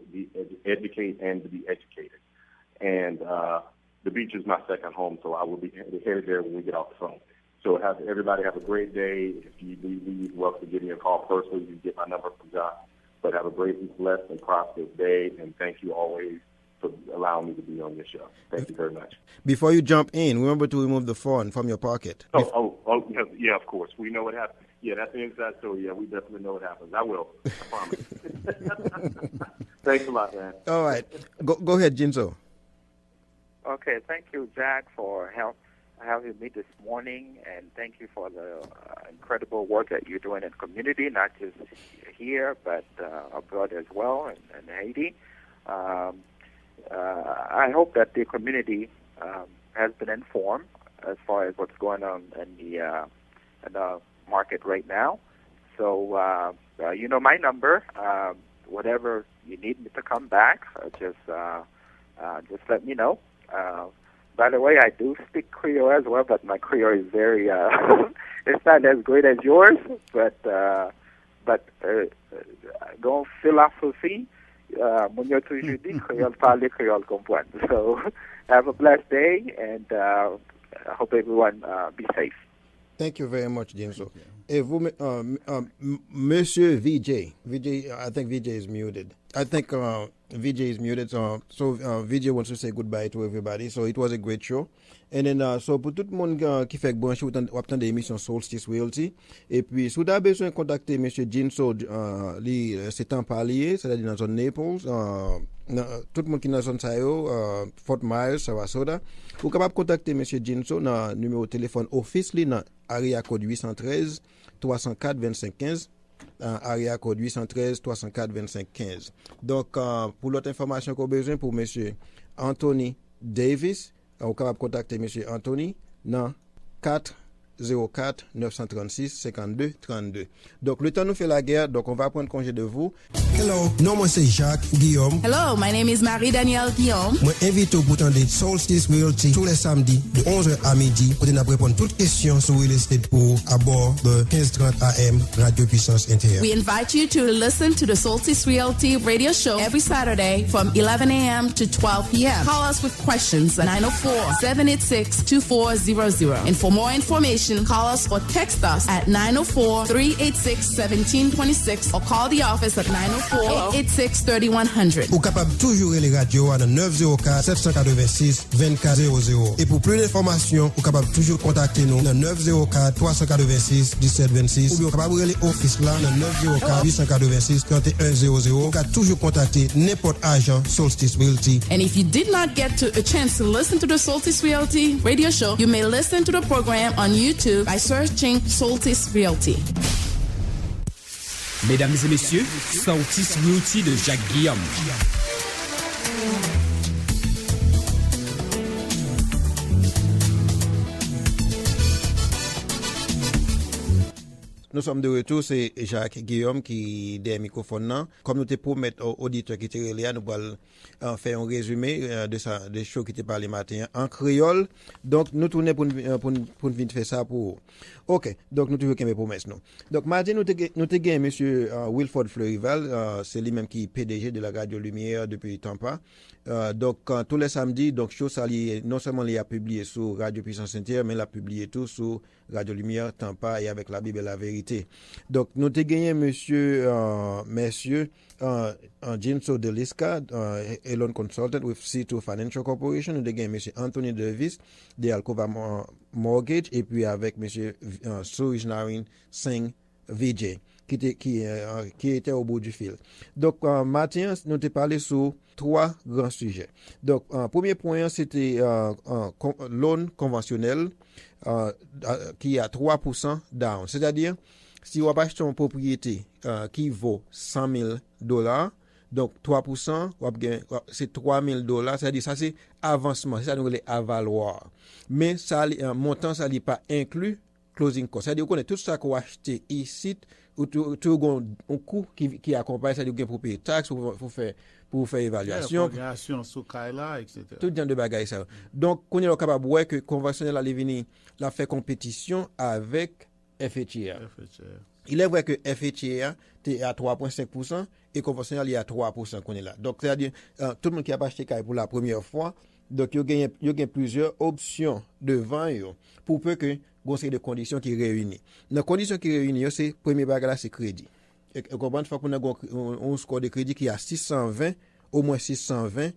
[SPEAKER 16] educate and to be educated. And the beach is my second home, so I will be headed there when we get off the phone. So everybody have a great day. If you need welcome to give me a call personally, you can get my number from Jacques. But have a great, blessed, and prosperous day, and thank you always for allowing me to be on your show. Thank you very much.
[SPEAKER 4] Before you jump in, remember to remove the phone from your pocket.
[SPEAKER 16] Yeah, of course. We know what happened. Yeah, that's the inside story. Yeah, we definitely know what happens. I will. I promise. Thanks a lot, man.
[SPEAKER 4] All right. Go ahead, Jinso.
[SPEAKER 14] Okay, thank you, Jacques, for having me this morning, and thank you for the incredible work that you're doing in the community, not just here, but abroad as well, in Haiti. I hope that the community has been informed as far as what's going on in the market right now. So, you know my number. Whatever you need me to come back, just let me know. By the way, I do speak Creole as well, but my Creole is very, it's not as great as yours, but dans philosophie, mon yo toujours dit Creole parler, Creole comprendre. So have a blessed day, and I hope everyone be safe.
[SPEAKER 4] Thank you very much, James. Et vous, Monsieur VJ, I think VJ is muted. I think VJ is muted, so VJ wants to say goodbye to everybody. So it was a great show. And then, so pour tout le monde qui fait branche ou attend des émissions Solstice Realty. Et puis, si vous avez besoin de contacter Monsieur Jinso, c'est Tampa lié, c'est-à-dire dans la zone Naples, tout le monde qui est dans la zone Sayo, Fort Myers, Sarasota, vous êtes capable de contacter Monsieur Jinso dans le numéro de téléphone office, dans area code 813 304 25 15. Area code 813 304 25 15. Donc, pour l'autre information qu'on a besoin pour Monsieur Anthony Davis, on est capable de contacter M. Anthony dans 404 936 52 32. Donc, le temps nous fait la guerre, donc on va prendre congé de vous.
[SPEAKER 1] Hello, non, moi c'est Jacques, Guillaume.
[SPEAKER 2] Hello, my name is Marie-Danielle Guillaume.
[SPEAKER 1] Moi invite au bouton de Solstice Realty tous les samedis de 11h à midi pour nous répondre toutes questions sur real estate pour à bord de 1530 AM Radio Puissance Intérieure.
[SPEAKER 2] We invite you to listen to the Solstice Realty radio show every Saturday from 11 a.m. to 12 p.m. Call us with questions at 904-786-2400. And for more information, call us or text us at 904-386-1726 or call the office at 904-886-3100.
[SPEAKER 1] Ou capable toujours les radios à 904-786-2400. Et pour plus d'informations, ou capable toujours contacter nous dans 904-386-1726 ou bien capable les office là dans 904-886-3100. Ou capable toujours contacter n'importe agent Solstice Realty.
[SPEAKER 2] And if you did not get a chance to listen to the Solstice Realty radio show, you may listen to the program on YouTube by searching Solstice Realty.
[SPEAKER 13] Mesdames et messieurs, Solstice Realty de Jacques Guillaume.
[SPEAKER 4] Nous sommes de retour, c'est Jacques Guillaume qui est des microphones. Comme nous te promettons aux auditeurs qui étaient là, nous allons faire un résumé des shows qui étaient parlé matin en créole. Donc, nous tournons pour venir faire ça pour. OK, donc nous toujours qu'une promesse nous. Donc, mardi, nous te gagné monsieur Wilford Fleurival, c'est lui-même qui est PDG de la radio Lumiere depuis Tampa. Donc, tous les samedis, donc, show ça, non seulement il a publié sur Radio Puissance Intérieure, mais il a publié tout sur Radio Lumiere Tampa et avec la Bible et la Vérité. Donc, nous avons gagné monsieur Jinso de Liska, a loan consultant with C2 Financial Corporation. Nous avons gagné monsieur Anthony Davis de Alcova Mortgage et puis avec monsieur Suraj Narine Singh VJ qui était au bout du fil. Donc, matin, nous avons parlé sur 3 grands sujets. Donc, premier point, c'était loan conventionnel qui a 3% down. C'est-à-dire, si on achète une propriété qui vaut $100,000, donc 3%, c'est $3,000, c'est-à-dire ça c'est avancement, c'est ça nous les avaloir. Mais ça, montant, ça n'est pas inclus closing cost. C'est-à-dire qu'on est tout ça qu'on a acheté ici, ou tout un coût qui accompagne, c'est-à-dire qu'on a propriété taxe pour faire évaluation.
[SPEAKER 8] Sous Kaila, etc.
[SPEAKER 4] Tout genre de bagaille ça. Donc, on est capable de voir que conventionnel allait venir la fait compétition avec FHA. Il est vrai que FHA est à 3,5% et conventionnel est à 3% qu'on est là. Donc, c'est-à-dire, tout le monde qui a acheté Kaila pour la première fois, donc, il y a plusieurs options devant eux pour peu que vous ayez des conditions qui réunissent. Les conditions qui réunissent, c'est, premier bagage là, c'est crédit. Et comprendre, il faut qu'on ait un score de crédit qui est à 620, au moins 620,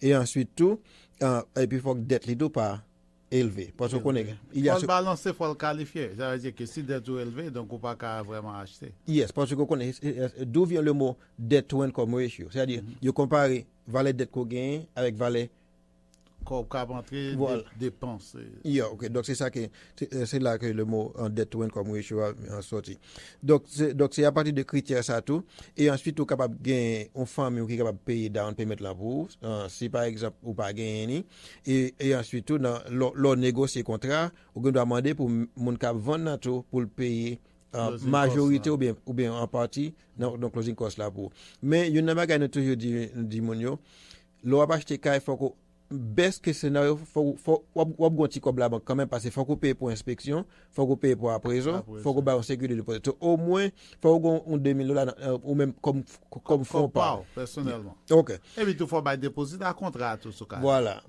[SPEAKER 4] et ensuite tout, et puis il faut que dette les deux pas élevé. Parce qu'on est,
[SPEAKER 8] il y a le balancer, il faut le qualifier. Ça veut dire que si dette est élevée, donc on ne peut pas vraiment acheter.
[SPEAKER 4] Yes, parce qu'on connaît d'où vient le mot debt to income ratio. C'est-à-dire, il compare valeur dette qu'on gagne avec valeur
[SPEAKER 8] qu'on rentrer dépenses.
[SPEAKER 4] Yeah, ok. Donc c'est là que le mot debt to income ratio a sorti. Donc c'est à partir de critères ça tout. Et ensuite, on est capable de gagner une famille qui est capable de payer down payment la bourse. Si par exemple, ou pas gagner. Et ensuite, tout dans l'on négocier contrat, on doit demander pour mon cap vendre tout pour le payer. Majorité ou bien en partie dans closing cost là pour. Mais il y a une bagage toujours dit monio. L'on va acheter il faut best case scenario, faut gon ti kob la banque quand même parce que faut qu'on paye pour inspection, faut qu'on paye pour appraison, faut qu'on baille en sécurité de dépôt. Au moins faut qu'on $2,000 ou même comme fonds par
[SPEAKER 8] personnellement.
[SPEAKER 4] OK.
[SPEAKER 8] Et puis tout faut bailler déposit à contrat tout ça.
[SPEAKER 4] Voilà.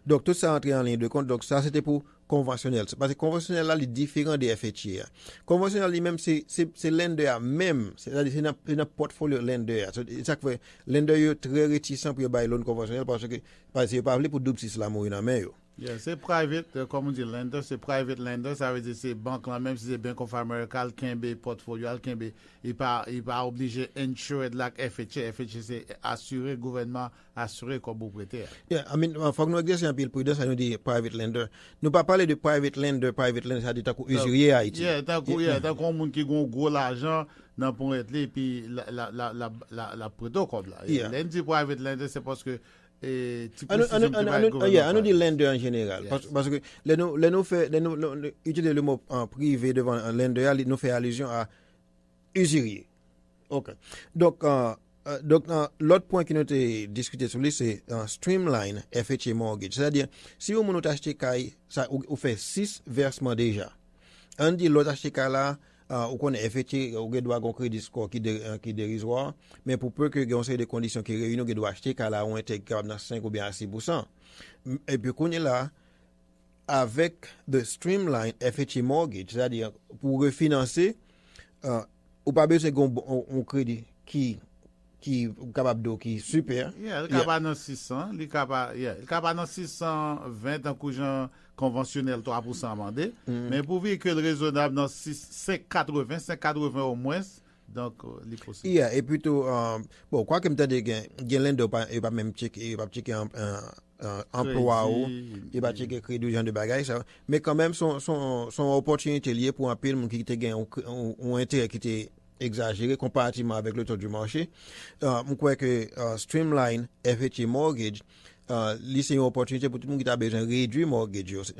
[SPEAKER 4] Donc tout ça entre en ligne de compte. Donc ça c'était pour conventionnel. Parce que conventionnel là, il est différent des FHA. Conventionnel lui-même c'est lender même, c'est-à-dire c'est un portfolio lender. C'est ça que lender est très réticent pour bailler loan conventionnel parce que pas pour double si la mourir dans main yo.
[SPEAKER 8] Yeah, c'est private, comme on dit lender, c'est private lender, ça veut dire c'est banque là, même si c'est Bank of America, le portfolio, il pas obligé insured like FHA. FHA c'est assuré, gouvernement assuré comme vous prêtez.
[SPEAKER 4] Yeah, I mean, faut que nous exercer un peu prudence, ça nous dit private lender. Nous pas parler de private lender, ça dit tant qu'on usurier à Haïti.
[SPEAKER 8] Tant qu'on monde qui gon gros l'argent dans pour être et puis la prêto comme là. Lender private lender c'est parce que on nous dit lender en général parce que nous utiliser le mot en privé devant un lender nous fait allusion à usurier. OK. Donc l'autre point qui nous a discuté sur lui c'est streamline FHA mortgage, c'est-à-dire si vous avez acheté caille ça vous fait 6 versements déjà. On dit l'autre acheté caille là ou qu'on FHA ou doit avoir un crédit score qui dérisoire, mais pour peu que vous ayez des conditions qui réunissent, vous doit acheter qu'à la ou capable dans 5 ou bien à 6%. Et puis qu'on est là avec the streamline FHA mortgage, c'est-à-dire pour refinancer ou pas besoin d'un crédit qui capable de qui super. Il capable dans 600, il capable dans 620 en cousin conventionnel 3% amendé, mais pour véhicule raisonnable dans 580 au moins. Donc les possible.
[SPEAKER 4] Et plutôt bon quoi que me tande gen lendo pas même checker emploi ou il va checker crédit genre de bagages ça, mais quand même son opportunité liée pour un peu monde qui te gain un intérêt qui était exagéré comparativement avec le taux du marché. Je crois que streamline FHA mortgage c'est une opportunité pour tout le monde qui a besoin de réduire mortgage.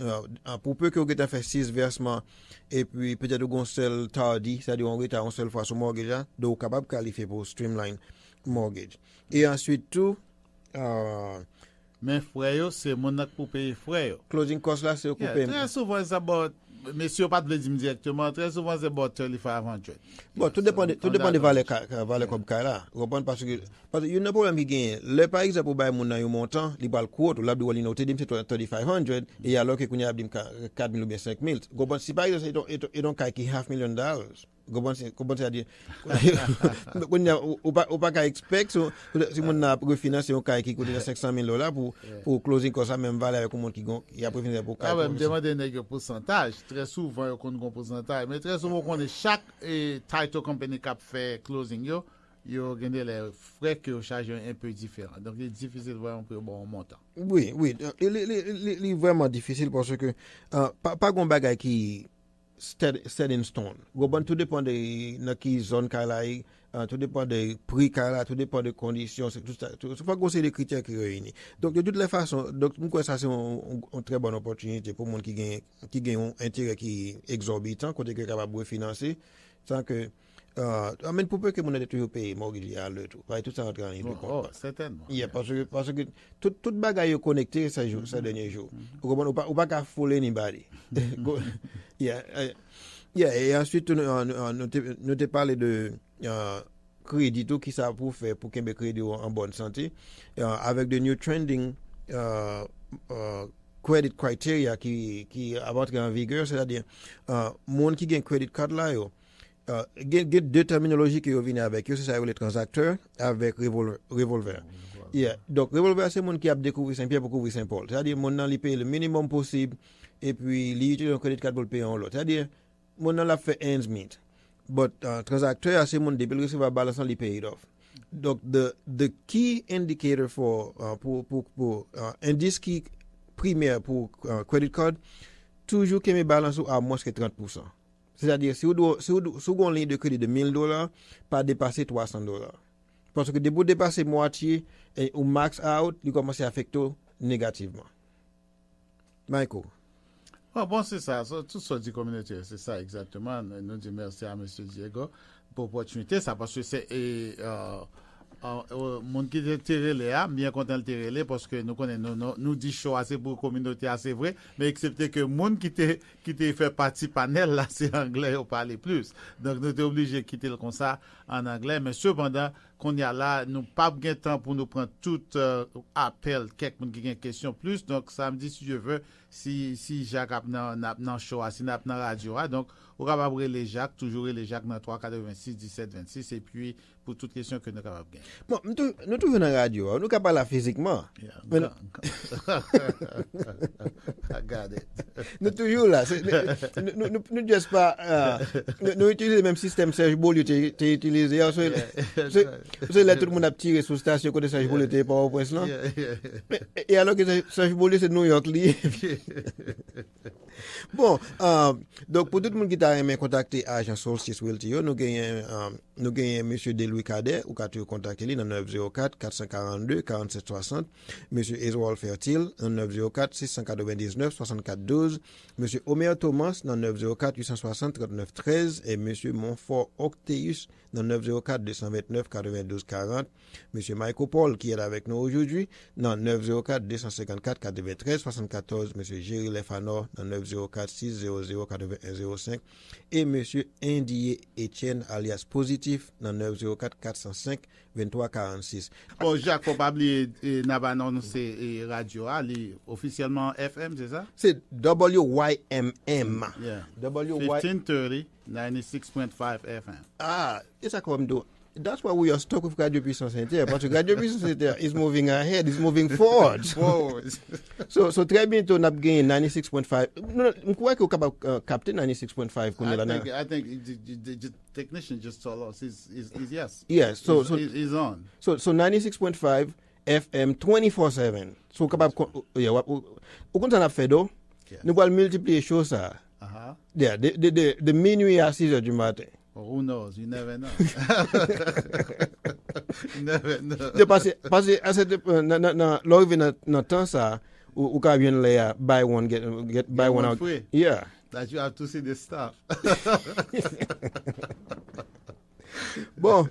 [SPEAKER 4] Pour peu que vous ayez fait 6 versements et puis peut-être vous avez un seul tardi, c'est-à-dire on retard une seule fois sur mortgage, donc vous êtes capable de qualifier pour streamline mortgage. Et ensuite tout
[SPEAKER 8] mais frère c'est mon pour payer frère.
[SPEAKER 4] Closing cost là c'est au couper.
[SPEAKER 8] Très souvent ça monsieur pas de dire directement, très souvent c'est about 3500.
[SPEAKER 4] Bon, tout dépend de valeur comme cas là. Vous comprenez parce que il y a un problème qui gagne. Le par exemple pour bailler mon nan montant, il bal court, là doit il noter c'est 3500 et alors que kounya dim 4000 ou bien 5000. Vous comprenez si par exemple et donc qui $500,000. Vous comprenez c'est-à-dire ou pas qu'à expect si mon n'a refinancer un cas qui coûte $500,000 pour closing cost ça même valeur avec un monde qui a préféré pour cas.
[SPEAKER 8] Ah ouais, me demander un pourcentage. Très souvent on a un pourcentage, mais très souvent on est chaque title company qui fait closing yo gagné les frais que charge un peu différent. Donc il est difficile de voir un peu bon montant.
[SPEAKER 4] Oui, il est vraiment difficile parce que pas gon bagay qui set in stone. Tout dépend de qui zone kalaï, tout dépend des prix kala, tout dépend des conditions, c'est tout ça. Tout faut que c'est des critères qui réunissent. Donc de toutes les façons, donc moi ça c'est une très bonne opportunité pour monde qui gagne un intérêt qui exorbitant côté qui est capable de financer sans que mais pour peu que mon ait toujours payé mortgage à l'heure tout. Tout ça entre en ligne de compte.
[SPEAKER 8] Certainement.
[SPEAKER 4] Parce que tout bagaille connecté ça dernier jour. Ou pas qu'à foller anybody. Et ensuite nous te parlé de crédit tout qui ça pour faire pour qu'il y ait crédit en bonne santé avec de new trending credit criteria qui avoir en vigueur, c'est-à-dire monde qui gagne credit card là yo deux terminologies qui reviennent avec eux, c'est ça les transacteurs avec revolver. Donc revolver c'est monde qui a découvert Saint-Pierre pour couvrir Saint-Paul. C'est-à-dire mon nan li paye le minimum possible et puis li utilise un credit card pour le payer en l'autre. C'est-à-dire mon nan la fait ends meet. But transacteur c'est monde depuis recevoir balance li pay it off. Donc the key indicator pour indice qui primaire pour credit card toujours que mes balances à moins que 30%. C'est-à-dire, si vous avez une ligne de crédit de $1,000, pas dépasser $300. Parce que de vous dépasser moitié et au max out, il commence à affecter négativement. Michael.
[SPEAKER 8] Bon, c'est ça. Tout ça dit communauté, c'est ça exactement. Nous disons merci à M. Diego pour l'opportunité, ça, parce que c'est Moun qui te terrelé, bien content de terrelé parce que nous connaissons, nous dit show assez pour communauté, c'est vrai, mais excepté que moun qui te fait partie panel là, c'est anglais, on parle plus. Donc nous sommes obligés de quitter le comme ça en anglais, mais cependant, qu'on y a là, nous pas de temps pour nous prendre tout appel, quelqu'un qui a une question plus. Donc samedi, si je veux, si Jacques a dans show, si n'a dans radio, donc on va appeler les Jacques, toujours les Jacques dans 386 17 26 et puis pour toute question que nous sommes capables de gagner.
[SPEAKER 4] Bon, nous toujours dans la radio, nous sommes pas là physiquement.
[SPEAKER 8] Yeah, Regarde.
[SPEAKER 4] Nous toujours là. Nous juste pas. Nous utilisons le même système Serge Boll tu utilisé. C'est là tout le monde a tiré sur station côté Serge Boll était pas au point là. Et alors que Serge Boll c'est New York li. Bon, donc pour tout le monde qui t'a aimé contacter agent Solstice Realty, nous gagnons monsieur Delouis Cadet ou quand tu contacter lui dans 904 442 47 60, monsieur Ezwal Fertile dans 904 699 64 12, monsieur Omer Thomas dans 904 860 39 13 et monsieur Montfort Octeus dans 904 229 92 40, monsieur Michael Paul qui est avec nous aujourd'hui dans 904 254 93 74, monsieur Jerry Lefanor dans 904 600 81 05 et monsieur Indier Etienne alias Positif dans 904 405 23 46.
[SPEAKER 8] Bon, Jacques, faut pas oublier, n'a pas annoncé radio, officiellement FM, c'est ça?
[SPEAKER 4] C'est WYMM.
[SPEAKER 8] Yeah.
[SPEAKER 4] 1530
[SPEAKER 8] 96.5 FM.
[SPEAKER 4] Ah, it's a come do. That's why we are stuck with Radio Puissance Inter. Parce que Radio Puissance Inter is moving ahead, is moving forward. so très bientôt, on a gagné 96.5. Je crois qu'on peut capter 96.5.
[SPEAKER 8] I think the technician just told us is yes.
[SPEAKER 4] Yes, so
[SPEAKER 8] he's on.
[SPEAKER 4] So 96.5 FM 24/7. So capable au compte on fait do. Nous allons multiplier choses ça. Yeah, de minuit à 6 heures du matin.
[SPEAKER 8] Who knows? You never know. You never know.
[SPEAKER 4] Parce que à cette lors dans temps ça ou quand vient là buy one get buy one out.
[SPEAKER 8] Free.
[SPEAKER 4] Yeah.
[SPEAKER 8] That you have to see the stuff.
[SPEAKER 4] Bon,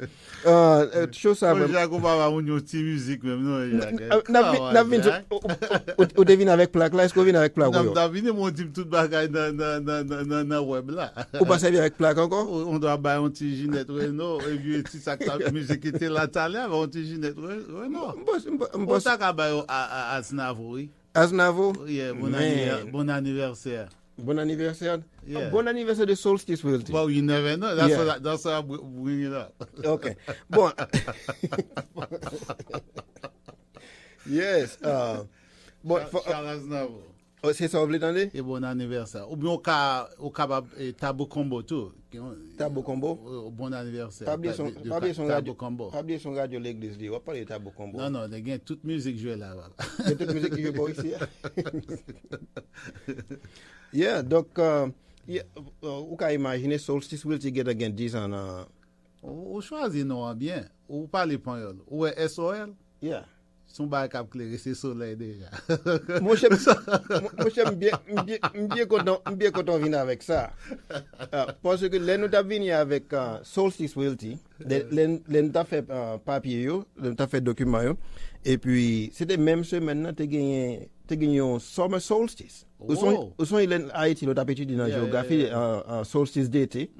[SPEAKER 4] chose ça
[SPEAKER 8] vraiment. Jacques, on va avoir une petite musique même non.
[SPEAKER 4] On devine avec plaque là, est-ce qu'on vient avec plaque?
[SPEAKER 8] On devine mon type toute bagaille dans web là.
[SPEAKER 4] On pas servir avec plaque encore?
[SPEAKER 8] On doit bailler un petit Ginette Renault et puis petit sac de musique était là talent avec un petit Ginette Renault. On ça ka bailler à Aznavour.
[SPEAKER 4] Aznavour?
[SPEAKER 8] Yeah, bon anniversaire.
[SPEAKER 4] Bon anniversaire.
[SPEAKER 8] Yeah.
[SPEAKER 4] Bon anniversaire de Solstice Realty.
[SPEAKER 8] Well, you never know. That's why I bring it up.
[SPEAKER 4] Okay. Bon. Yes. Bon. C'est ça, vous l'entendez?
[SPEAKER 8] Et bon anniversaire. Ou bien au capable Tabo Combo tout.
[SPEAKER 4] Tabo Combo?
[SPEAKER 8] Bon anniversaire.
[SPEAKER 4] Pas bien son radio combo. Pas bien son radio l'église dit. On va parler de Tabo Combo.
[SPEAKER 8] Non, il y a toute musique jouée là.
[SPEAKER 4] Il y a toute musique qui joue pas ici. Yeah, donc vous pouvez imaginer Solstice Realty get again 10 ans.
[SPEAKER 8] Ou choisit non bien. Ou parler espagnol. Ou est SOL?
[SPEAKER 4] Yeah.
[SPEAKER 8] Son bac à clairer c'est soleil déjà.
[SPEAKER 4] Moi j'aime bien quand on vient avec ça. Parce que là nous avons venu avec Solstice Realty, nous avons fait papier, nous avons fait document et puis c'était même semaine nous gagné un Summer Solstice. Où sont ils en Haïti, nous avons étudié dans la géographie solstice d'été.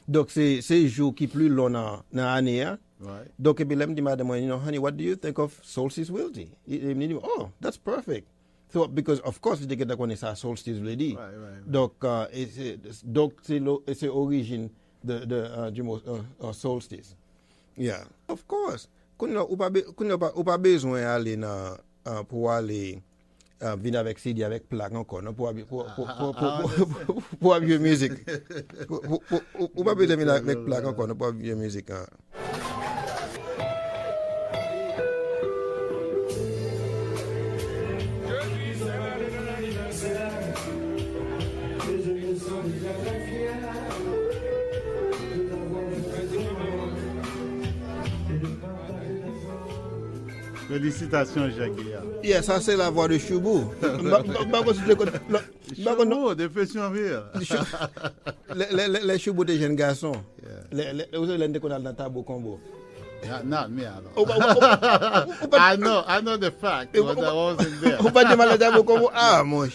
[SPEAKER 4] Donc c'est jour qui plus long dans l'année.
[SPEAKER 8] Right.
[SPEAKER 4] Donc, I dit, madam, honey, what do you think of Solstice Realty? Oh, that's perfect. So, because of course, they get that ça Solstice Realty.
[SPEAKER 8] Right.
[SPEAKER 4] Donc, c'est l'origine du mot solstice. Yeah, of course. Qu'on n'a pas besoin d'aller pour aller venir avec CD avec plaque encore, non, pour avoir musique. Ou pas besoin venir avec plaque encore, non, pour avoir musique.
[SPEAKER 8] Félicitations, Jacques.
[SPEAKER 4] Yeah, ça c'est la voix de Choubou.
[SPEAKER 8] Choubou, de Pétionville.
[SPEAKER 4] Les Choubou des jeunes garçons. Les qu'on a dans Tabo Combo.
[SPEAKER 8] Not me, I know the fact, but I wasn't there.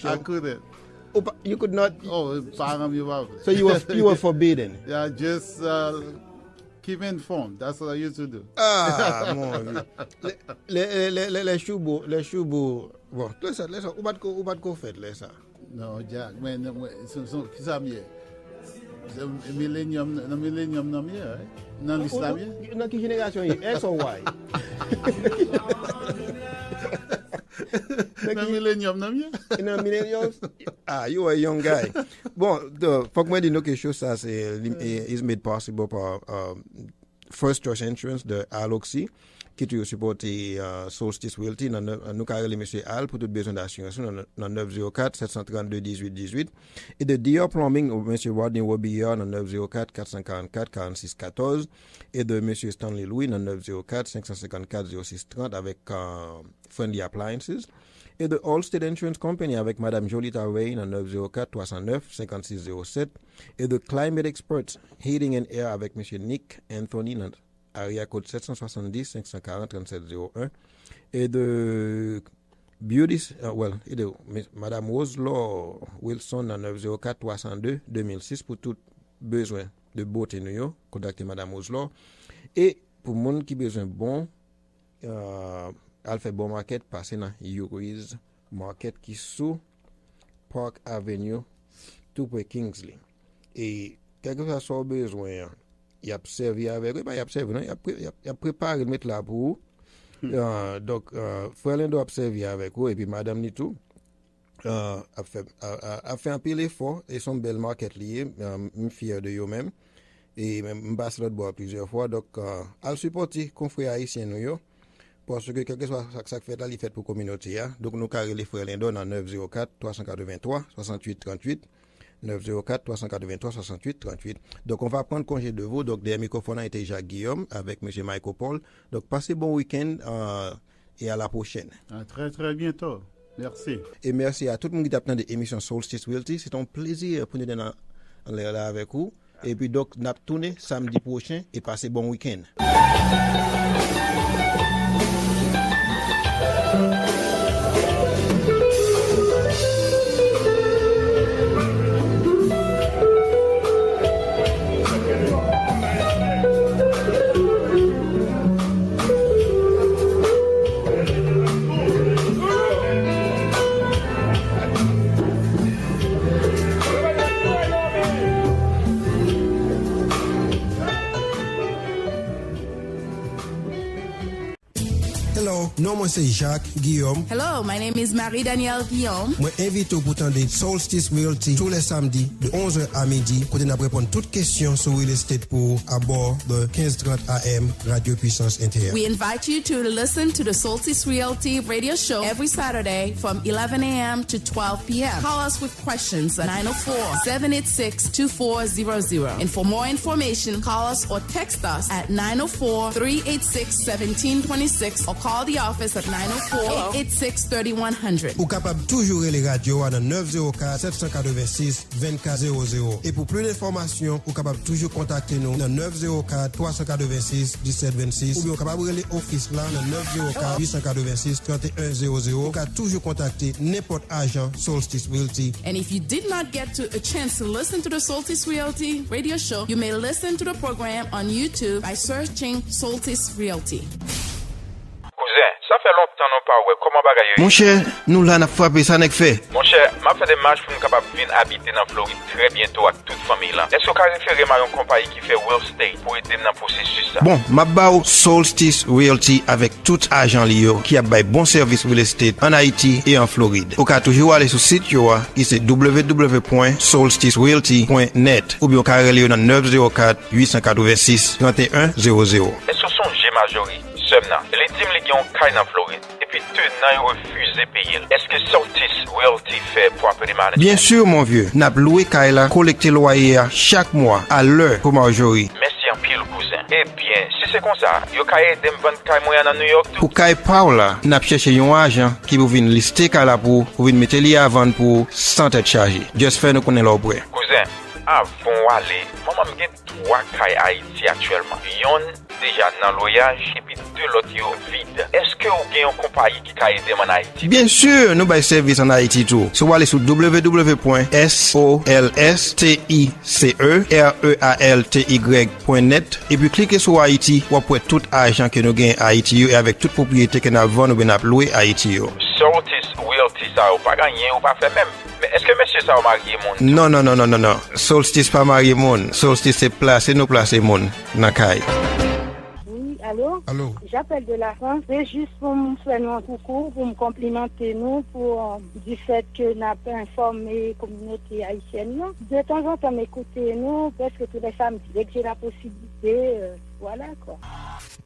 [SPEAKER 8] I couldn't.
[SPEAKER 4] You could not.
[SPEAKER 8] Oh,
[SPEAKER 4] so you were forbidden.
[SPEAKER 8] Yeah, just keep informed. That's what I used to do.
[SPEAKER 4] Mon Dieu. Les choubous. Bon, laisse, où bat qu'on fait ça?
[SPEAKER 8] Non, Jack, mais qui ça mieux? Millennium non mieux, hein? Non l'islam.
[SPEAKER 4] Dans quelle génération X ou Y?
[SPEAKER 8] Millennium, non mieux?
[SPEAKER 4] Millennium? You are a young guy. Bon, faut que moi dire quelque chose, ça c'est is made possible par First Choice Insurance de Aloxi, qui tu supporté Solstice Realty. Nous avons monsieur Al pour tout besoin d'assurance dans 904 732 18 18 et de Dior Plumbing au monsieur Rodney Wobillard dans 904 444 46 14 et de monsieur Stanley Louis dans 904 554 06 30 avec Friendly Appliances et de All State Insurance Company avec madame Jolita Ray dans 904 309 56 07 et de Climate Experts Heating and Air avec monsieur Nick Anthony dans area code 770 540 3701 et de Beauty et de madame Roselaw Wilson dans 904 302 2006 pour tout besoin de beauté nous contactez madame Roselaw et pour monde qui besoin bon elle fait bon market passer dans Uruiz Market qui sous Park Avenue tout près Kingsley et quelque chose soit besoin il a servi avec eux, il a servi, non? Il a préparé le mettre là pour donc frère Lindo a servi avec eux et puis madame Nitou a fait un peu l'effort et son bel market lié, fier de eux-mêmes et même passe l'autre bois plusieurs fois donc à supporter confrères haïtiens nous parce que quelque chose ça fait là il fait pour communauté donc nous carré les frères Lindo dans 904 383 68 38 904 383 68 38. Donc on va prendre congé de vous. Donc derrière microphone a été Jacques Guillaume avec monsieur Michael Paul. Donc passez bon week-end et à la prochaine.
[SPEAKER 8] À très très bientôt. Merci.
[SPEAKER 4] Et merci à tout le monde qui a des émissions Solstice Realty. C'est un plaisir pour nous d'être là avec vous. Et puis donc nous allons tourner samedi prochain et passez bon week-end. Non, moi c'est Jacques Guillaume.
[SPEAKER 2] Hello, my name is Marie-Danielle Guillaume.
[SPEAKER 1] Moi invite au pourtant de Solstice Realty tous les samedis de 11h à midi. Côté nous répondre toutes questions sur real estate pour à bord de 1530 AM Radio Puissance Inter.
[SPEAKER 2] We invite you to listen to the Solstice Realty radio show every Saturday from 11 a.m. to 12 p.m. Call us with questions at 904-786-2400. And for more information, call us or text us at 904-386-1726 or call the office at 904-886-3100.
[SPEAKER 1] Ou capable toujours les radios à 904-786-2400. Et pour plus d'informations, ou capable toujours contacter nous dans 904-386-1726 ou bien capable les office là dans 904-886-3100. Ou capable toujours contacter n'importe agent Solstice Realty.
[SPEAKER 2] And if you did not get a chance to listen to the Solstice Realty radio show, you may listen to the program on YouTube by searching Solstice Realty.
[SPEAKER 3] Ça fait longtemps non pas ouais comment bagaille.
[SPEAKER 4] Mon cher, nous là n'a frappé ça n'est fait.
[SPEAKER 3] Mon cher, m'a fait des marches pour nous capable venir habiter dans Floride très bientôt avec toute famille là. Est-ce que vous référez à une compagnie qui fait real estate pour aider dans processus ça?
[SPEAKER 4] Bon, m'a bao Solstice Realty avec tout agent lié qui a bail bon service real estate en Haïti et en Floride. Ou ka toujours aller sur site yo qui c'est www.solsticerealty.net ou bien ka relé dans 904 886 3100.
[SPEAKER 3] Est-ce que son G majorité Semna, les dîmes qui ont caille dans Floride et puis tenant refusé payer. Est-ce que Solstice Realty fait pour appeler malade?
[SPEAKER 4] Bien sûr mon vieux, n'a loué caille là, collecter loyer chaque mois à l'heure pour majorité.
[SPEAKER 3] Merci en pile cousin. Eh bien, si c'est comme ça, yo caille dem vendre caille moyen dans New York.
[SPEAKER 4] Pour caille Paula, n'a cherché un agent qui vous vient lister caille là pour venir mettre li à vendre pour sans être chargé. Juste faire nous connaître l'aubre.
[SPEAKER 3] Cousin, avant aller, maman Moi-même, j'ai 3 cailles Haïti actuellement. Yon déjà dans le voyage et puis 2 l'autre yo vide. Est-ce que vous avez une compagnie qui a aidé en Haïti?
[SPEAKER 1] Bien sûr, nous avons service en Haïti tout. Si vous allez sur www.solsticerealty.net et puis cliquez sur Haïti, vous pouvez tout argent que nous gagnons à Haïti et avec toute propriété que nous avons, nous avons loué à Haïti.
[SPEAKER 3] Solstice Realty, ça ou pas gagné ou pas fait même. Mais est-ce que monsieur ça a marié mon?
[SPEAKER 1] Non. Solstice pas marié mon. Solstice c'est placer nous placer mon dans caille.
[SPEAKER 5] Oui, allô?
[SPEAKER 1] Allô?
[SPEAKER 5] J'appelle de la France. C'est juste pour me faire un coucou, pour me complimenter nous pour du fait que nous avons informé la communauté haïtienne. De temps en temps, m'écouter nous, parce que tous les samedis, dès que j'ai la possibilité, voilà quoi.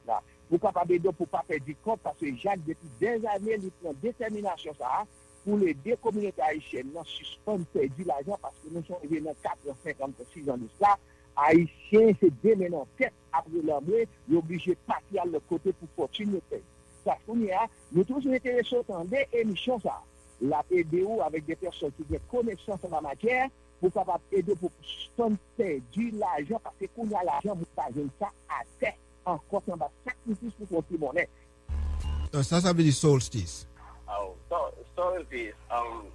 [SPEAKER 6] Là, vous capable de pour pas perdre du compte parce que Jacques depuis des années il prend détermination ça pour les deux communautés haïtiennes suspendre perdu l'argent parce que nous sommes arrivés dans 456 ans de ça. Haïtiens c'est des men en tête après l'amour, ils obligés de partir à l'autre côté pour continuer. Ça nous tous intéressés dans des émissions ça. La PDO avec des personnes qui ont connaissance en la matière pour capable aider pour suspendre perdu l'argent parce que qu'on a l'argent vous pas ça à terre. Encore un sacrifice pour votre monnaie.
[SPEAKER 1] Ça veut dire solstice.
[SPEAKER 7] Solstice.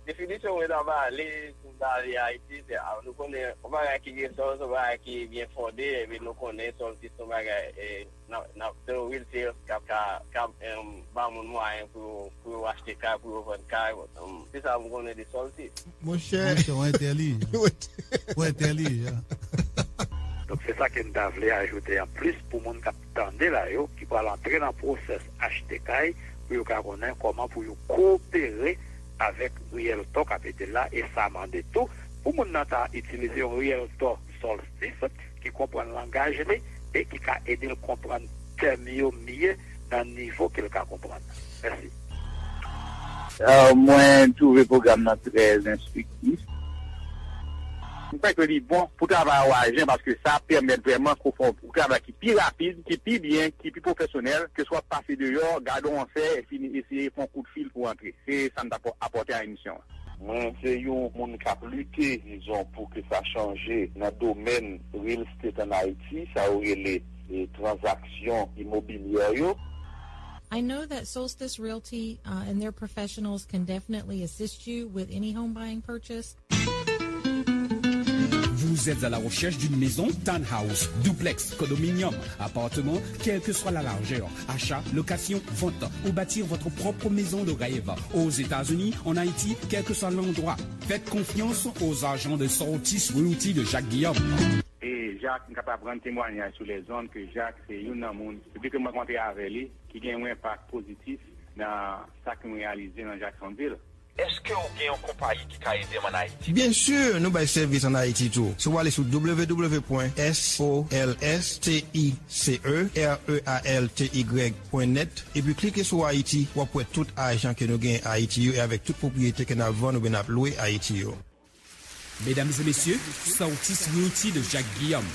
[SPEAKER 7] Définition où on va aller dans les Haïti, nous connaissons, on va acquérir ça, on va acquérir bien fondé, et puis nous connaissons solstice, on va will sales, bah mon moyen pour acheter car, pour vendre car, c'est ça, vous connaissez des solstices.
[SPEAKER 8] Mon cher, on est intelligent.
[SPEAKER 9] Donc c'est ça que nous devons ajouter en plus pour les gens qui attendent là, qui vont entrer dans le process acheter caille pour connaître comment pour coopérer avec Realtor qui est là et ça demande tout. Pour les gens qui utilisent un Realtor Solstice qui comprend le langage et qui va aider à comprendre mieux dans le niveau qu'il va comprendre. Merci.
[SPEAKER 10] Moi, je trouve le programme très instructif. Je crois que c'est bon pour travailler à l'agent parce que ça permet vraiment qu'on fasse un travail qui est plus rapide, qui est plus bien, qui est plus professionnel, que ce soit passé dehors, gardons en fait et essayer de faire un coup de fil pour entrer. C'est ça nous apporter à l'émission.
[SPEAKER 17] Moi, c'est un monde qui a lutté, disons, pour que ça change dans le domaine real estate en Haïti, ça aurait les transactions immobilières.
[SPEAKER 12] I know that Solstice Realty and their professionals can definitely assist you with any home buying purchase.
[SPEAKER 13] Vous êtes à la recherche d'une maison, townhouse, duplex, condominium, appartement, quelle que soit la largeur, achat, location, vente, ou bâtir votre propre maison de rêve. Aux États-Unis, en Haïti, quel que soit l'endroit. Faites confiance aux agents de Solstice Realty de Jacques Guillaume.
[SPEAKER 10] Et Jacques est capable de prendre témoignage sur les zones que Jacques, c'est une monde, depuis que je rencontré avec lui, qui a un impact positif dans ce qu'on a réalisé dans Jacksonville.
[SPEAKER 3] Est-ce que vous avez une compagnie qui a aidé en Haïti?
[SPEAKER 1] Bien sûr, nous avons service en Haïti tout. Si vous allez sur www.solsticerealty.net et puis cliquez sur Haïti, vous pouvez tout argent que nous gagnons à Haïti et avec toute propriété que nous avons, nous avons loué à Haïti.
[SPEAKER 13] Mesdames et messieurs, Solstice Realty de Jacques Guillaume.